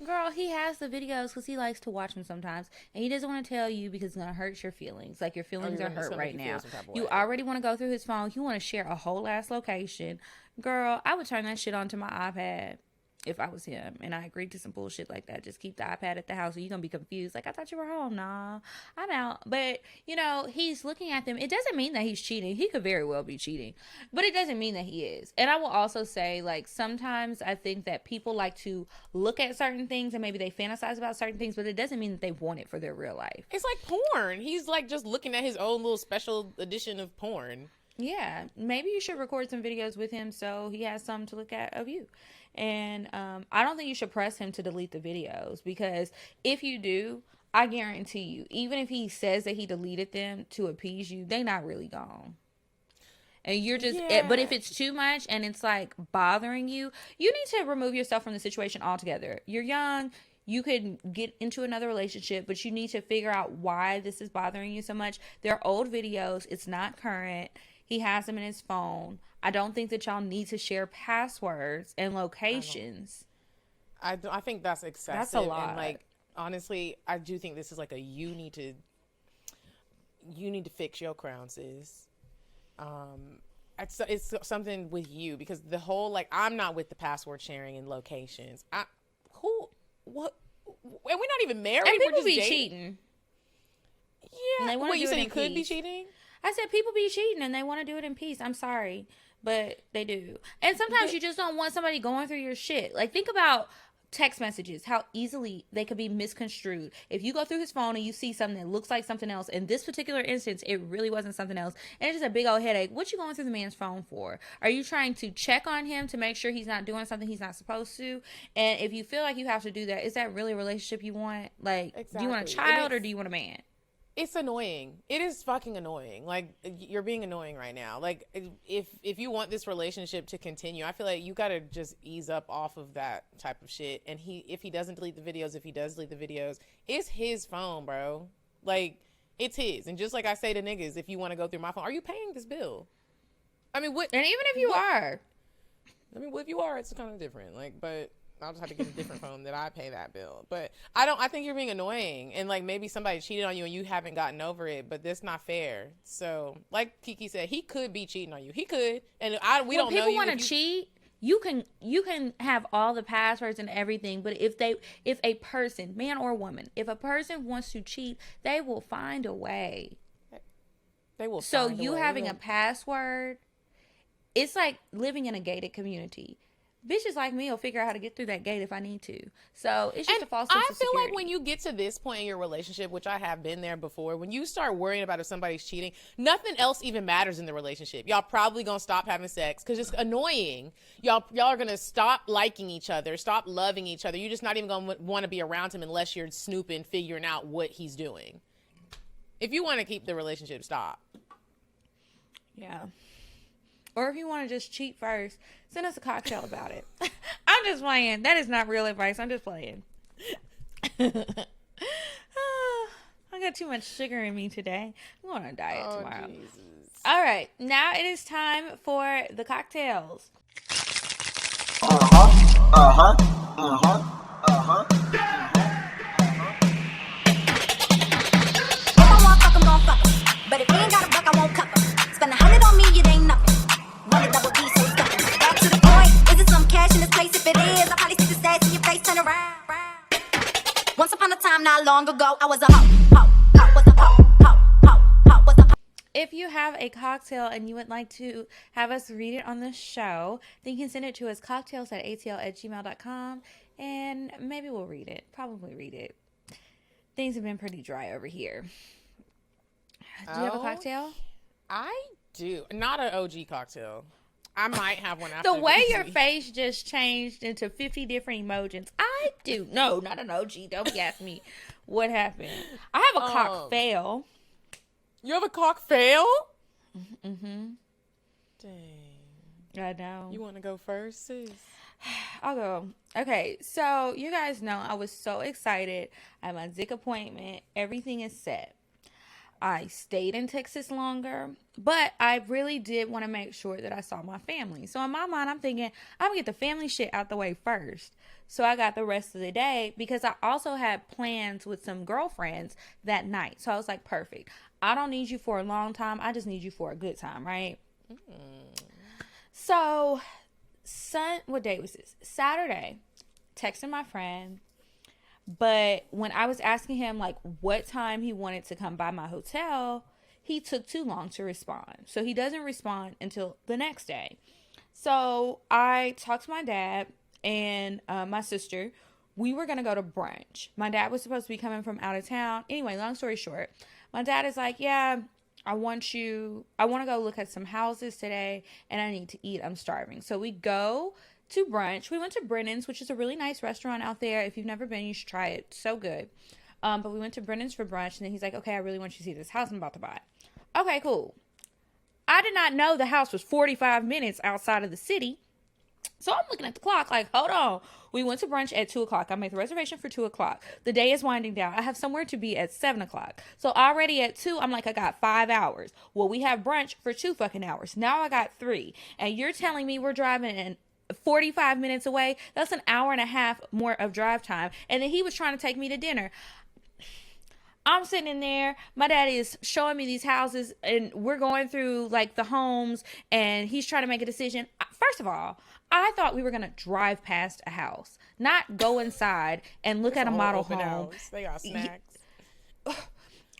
Girl, he has the videos because he likes to watch them sometimes, and he doesn't want to tell you because it's going to hurt your feelings. Like, your feelings are hurt right now. You already want to go through his phone. You want to share a whole ass location. Girl, I would turn that shit onto my iPad if I was him, and I agreed to some bullshit like that. Just keep the iPad at the house, or you're going to be confused. Like, I thought you were home. Nah, I'm out. But, you know, he's looking at them. It doesn't mean that he's cheating. He could very well be cheating, but it doesn't mean that he is. And I will also say, like, sometimes I think that people like to look at certain things and maybe they fantasize about certain things, but it doesn't mean that they want it for their real life. It's like porn. He's like just looking at his own little special edition of porn. Yeah, maybe you should record some videos with him so he has something to look at of you. And I don't think you should press him to delete the videos, because if you do, I guarantee you, even if he says that he deleted them to appease you, they not really gone. And you're just, but if it's too much and it's like bothering you, you need to remove yourself from the situation altogether. You're young. You could get into another relationship, but you need to figure out why this is bothering you so much. They're old videos. It's not current. He has them in his phone. I don't think that y'all need to share passwords and locations. I think that's excessive. That's a lot. And like, honestly, I do think this is like a you need to fix your crown, sis. It's something with you, because the whole, like, I'm not with the password sharing and locations. What? And we're not even married. And people we're just be dating. cheating. Yeah. Wait, you said he could be cheating? I said people be cheating and they want to do it in peace. I'm sorry, but they do. And sometimes you just don't want somebody going through your shit. Like, think about text messages, how easily they could be misconstrued. If you go through his phone and you see something that looks like something else, in this particular instance, it really wasn't something else, and it's just a big old headache. What you going through the man's phone for? Are you trying to check on him to make sure he's not doing something he's not supposed to? And if you feel like you have to do that, is that really a relationship you want? Like, exactly. Do you want a child or do you want a man? It's annoying. It is fucking annoying. Like, you're being annoying right now. Like, if you want this relationship to continue, I feel like you gotta just ease up off of that type of shit. And if he doesn't delete the videos, if he does delete the videos, it's his phone, bro. Like, it's his. And just like I say to niggas, if you want to go through my phone, are you paying this bill? I mean, what? And even if you are. I mean, well, if you are, it's kind of different. Like, but I'll just have to get a different phone that I pay that bill. But I think you're being annoying. And like maybe somebody cheated on you and you haven't gotten over it, but that's not fair. So like Kiki said, he could be cheating on you. He could. And we don't know you. When people want to cheat, you can have all the passwords and everything, but if a person, man or woman, if a person wants to cheat, they will find a way. They will. So you having a password, it's like living in a gated community. Bitches like me will figure out how to get through that gate if I need to. So it's just a false sense of security. I feel like when you get to this point in your relationship, which I have been there before, when you start worrying about if somebody's cheating, nothing else even matters in the relationship. Y'all probably gonna stop having sex because it's annoying. Y'all are gonna stop liking each other, stop loving each other. You're just not even gonna want to be around him unless you're snooping, figuring out what he's doing. If you want to keep the relationship, stop. Yeah. Or if you want to just cheat first, send us a cocktail about it. I'm just playing. That is not real advice. I'm just playing. I got too much sugar in me today. I'm going on a diet tomorrow. Jesus. All right. Now it is time for the cocktails. If I want fuck, I'm gon' fuck 'em. But if he ain't got a buck, I won't cuff 'em. Spend 100 on me, it ain't nothing. Run a double D, so stuck. Back to the point. Is it some cash in this place? If it is, I'll probably stick the stats in your face, turn around. Once upon a time, not long ago, I was a hoe, was a hoe, was a hoe. If you have a cocktail and you would like to have us read it on the show, then you can send it to us cocktails@atl@gmail.com and maybe we'll read it. Probably read it. Things have been pretty dry over here. Do you have a cocktail? I do. Not an OG cocktail. I might have one after. The way your face just changed into 50 different emojis. I do. No, not an OG. Don't be asking me what happened. I have a Cockfail. You have a Cockfail? Mm-hmm. Dang. I know. You want to go first, sis? I'll go. Okay, so you guys know I was so excited. I had my Zik appointment. Everything is set. I stayed in Texas longer, but I really did want to make sure that I saw my family. So in my mind, I'm thinking, I'm going to get the family shit out the way first. So I got the rest of the day because I also had plans with some girlfriends that night. So I was like, perfect. I don't need you for a long time. I just need you for a good time, right? So, what day was this? Saturday, texting my friend. But when I was asking him, like, what time he wanted to come by my hotel, he took too long to respond. So he doesn't respond until the next day. So I talked to my dad and my sister. We were going to go to brunch. My dad was supposed to be coming from out of town. Anyway, long story short, my dad is like, yeah, I want to go look at some houses today and I need to eat. I'm starving. So we go to brunch. We went to Brennan's, which is a really nice restaurant out there. If you've never been, you should try it. So good. But we went to Brennan's for brunch, and then he's like, okay, I really want you to see this house I'm about to buy. Okay, cool. I did not know the house was 45 minutes outside of the city. So I'm looking at the clock like, hold on. We went to brunch at 2 o'clock. I made the reservation for 2 o'clock. The day is winding down. I have somewhere to be at 7 o'clock. So already at 2, I'm like, I got 5 hours. Well, we have brunch for 2 fucking hours. Now I got 3. And you're telling me we're driving in 45 minutes away? That's an hour and a half more of drive time. And then he was trying to take me to dinner. I'm sitting in there. My dad is showing me these houses and we're going through like the homes and he's trying to make a decision. First of all, I thought we were going to drive past a house, not go inside and look at a model home. House. They got snacks.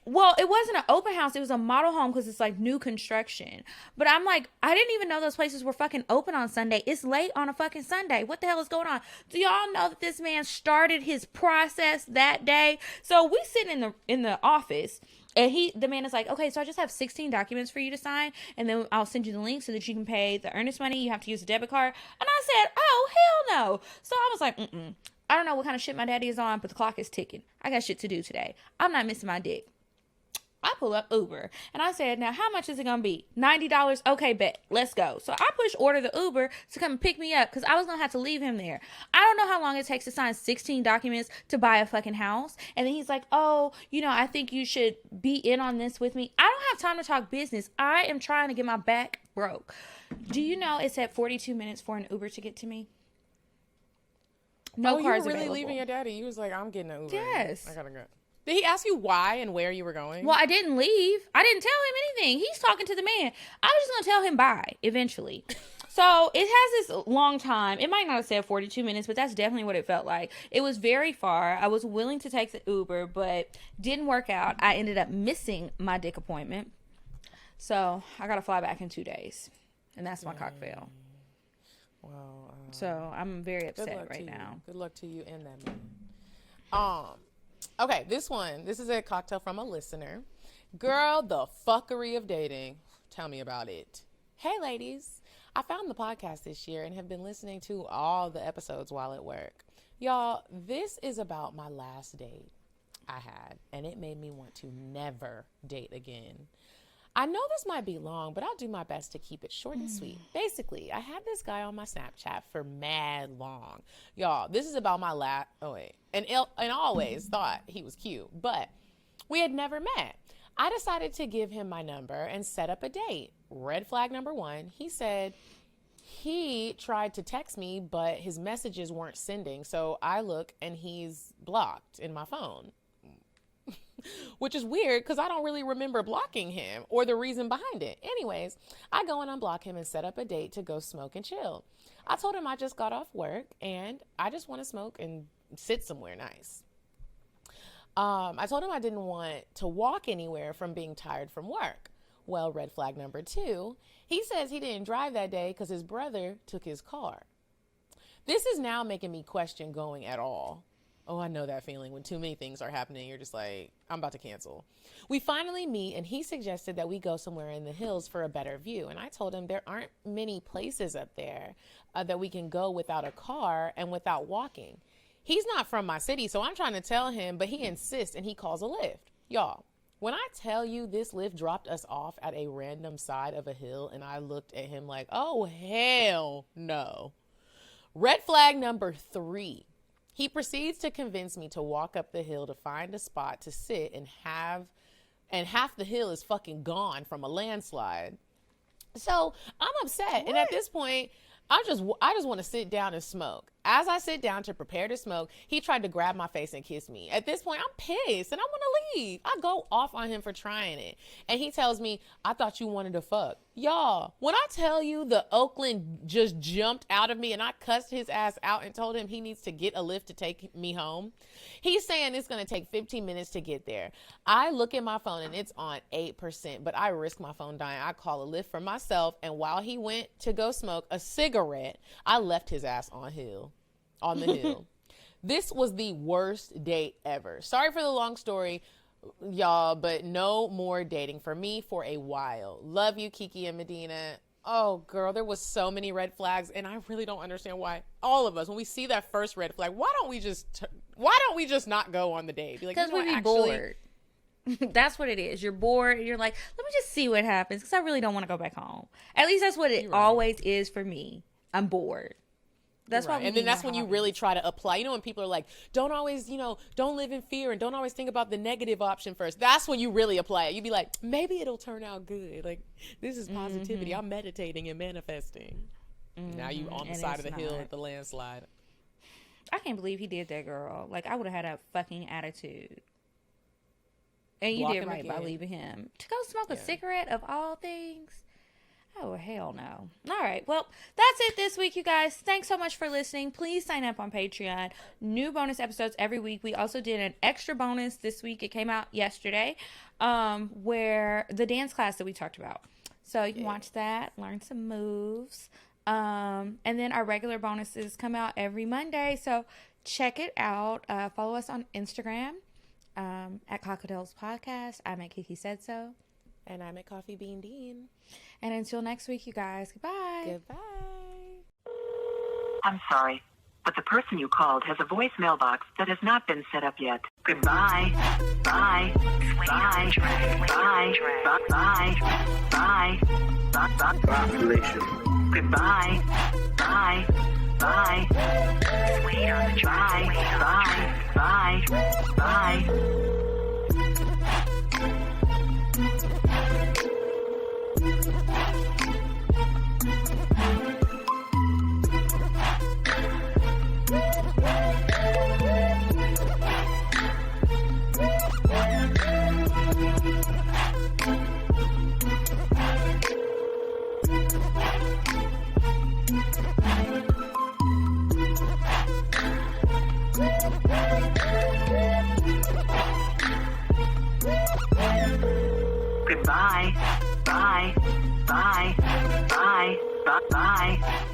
Well, it wasn't an open house. It was a model home because it's like new construction. But I'm like, I didn't even know those places were fucking open on Sunday. It's late on a fucking Sunday. What the hell is going on? Do y'all know that this man started his process that day? So we sit in the office. And the man is like, okay, so I just have 16 documents for you to sign, and then I'll send you the link so that you can pay the earnest money. You have to use a debit card. And I said, oh, hell no. So I was like, I don't know what kind of shit my daddy is on, but the clock is ticking. I got shit to do today. I'm not missing my dick. I pull up Uber, and I said, now, how much is it going to be? $90? Okay, bet. Let's go. So I order the Uber to come and pick me up because I was going to have to leave him there. I don't know how long it takes to sign 16 documents to buy a fucking house. And then he's like, oh, I think you should be in on this with me. I don't have time to talk business. I am trying to get my back broke. Do you know it said 42 minutes for an Uber to get to me? No cars you were really available. leaving your daddy? You was like, I'm getting an Uber. Yes. I gotta go. Did he ask you why and where you were going? Well, I didn't leave. I didn't tell him anything. He's talking to the man. I was just going to tell him bye eventually. So it has this long time. It might not have said 42 minutes, but that's definitely what it felt like. It was very far. I was willing to take the Uber, but didn't work out. I ended up missing my dick appointment. So I got to fly back in 2 days. And that's my cockfail. Well, so I'm very upset right now. Good luck to you and that man. Okay, this is a cocktail from a listener. Girl, the fuckery of dating. Tell me about it. Hey, ladies. I found the podcast this year and have been listening to all the episodes while at work. Y'all, this is about my last date I had, and it made me want to never date again. I know this might be long, but I'll do my best to keep it short and sweet. Basically, I had this guy on my Snapchat for mad long. Y'all, this is about my last... Oh, wait. And always thought he was cute, but we had never met. I decided to give him my number and set up a date. Red flag number 1, he said he tried to text me, but his messages weren't sending. So I look and he's blocked in my phone. Which is weird because I don't really remember blocking him or the reason behind it. Anyways, I go and unblock him and set up a date to go smoke and chill. I told him I just got off work and I just want to smoke and sit somewhere nice. I told him I didn't want to walk anywhere from being tired from work. Well, red flag number 2, he says he didn't drive that day because his brother took his car. This is now making me question going at all. Oh, I know that feeling when too many things are happening. You're just like, I'm about to cancel. We finally meet and he suggested that we go somewhere in the hills for a better view. And I told him there aren't many places up there that we can go without a car and without walking. He's not from my city, so I'm trying to tell him, but he insists and he calls a Lyft. Y'all, when I tell you this Lyft dropped us off at a random side of a hill and I looked at him like, oh, hell no. Red flag number 3. He proceeds to convince me to walk up the hill to find a spot to sit and half the hill is fucking gone from a landslide. So I'm upset. What? And at this point, I just want to sit down and smoke. As I sit down to prepare to smoke, he tried to grab my face and kiss me. At this point, I'm pissed and I want to leave. I go off on him for trying it. And he tells me, I thought you wanted to fuck. Y'all, when I tell you the Oakland just jumped out of me and I cussed his ass out and told him he needs to get a lift to take me home, he's saying it's going to take 15 minutes to get there. I look at my phone and it's on 8%, but I risk my phone dying. I call a lift for myself. And while he went to go smoke a cigarette, I left his ass on the hill. This was the worst date ever. Sorry for the long story, y'all, but no more dating for me for a while. Love you, Kiki and Medinah. Oh, girl, there was so many red flags, and I really don't understand why all of us, when we see that first red flag, why don't we just not go on the date? Be like, because we'd be bored. That's what it is. You're bored. You're like, let me just see what happens because I really don't want to go back home. At least that's what it always is for me. I'm bored. That's why. And then that's when you really try to apply. You know, when people are like, don't always, don't live in fear and don't always think about the negative option first. That's when you really apply it. You'd be like, maybe it'll turn out good. Like, this is positivity. Mm-hmm. I'm meditating and manifesting. Mm-hmm. Now you on the side of the hill at the landslide. I can't believe he did that, girl. Like, I would have had a fucking attitude. And you did right by leaving him. To go smoke a cigarette of all things. Oh, hell no. All right. Well, that's it this week, you guys. Thanks so much for listening. Please sign up on Patreon. New bonus episodes every week. We also did an extra bonus this week. It came out yesterday, where the dance class that we talked about. So you can watch that, learn some moves. And then our regular bonuses come out every Monday. So check it out. Follow us on Instagram at CockTales Podcast. I'm at Kiki Said So. And I'm at Coffee Bean Dean. And until next week, you guys. Goodbye. Goodbye. I'm sorry, but the person you called has a voicemail box that has not been set up yet. Goodbye. Bye. Bye. Bye. Bye. Bye. Bye. Population. Goodbye. Bye. Bye. Wait on the drive. Bye. Bye. Bye. Goodbye. Bye. Bye. Bye. Bye. Bye.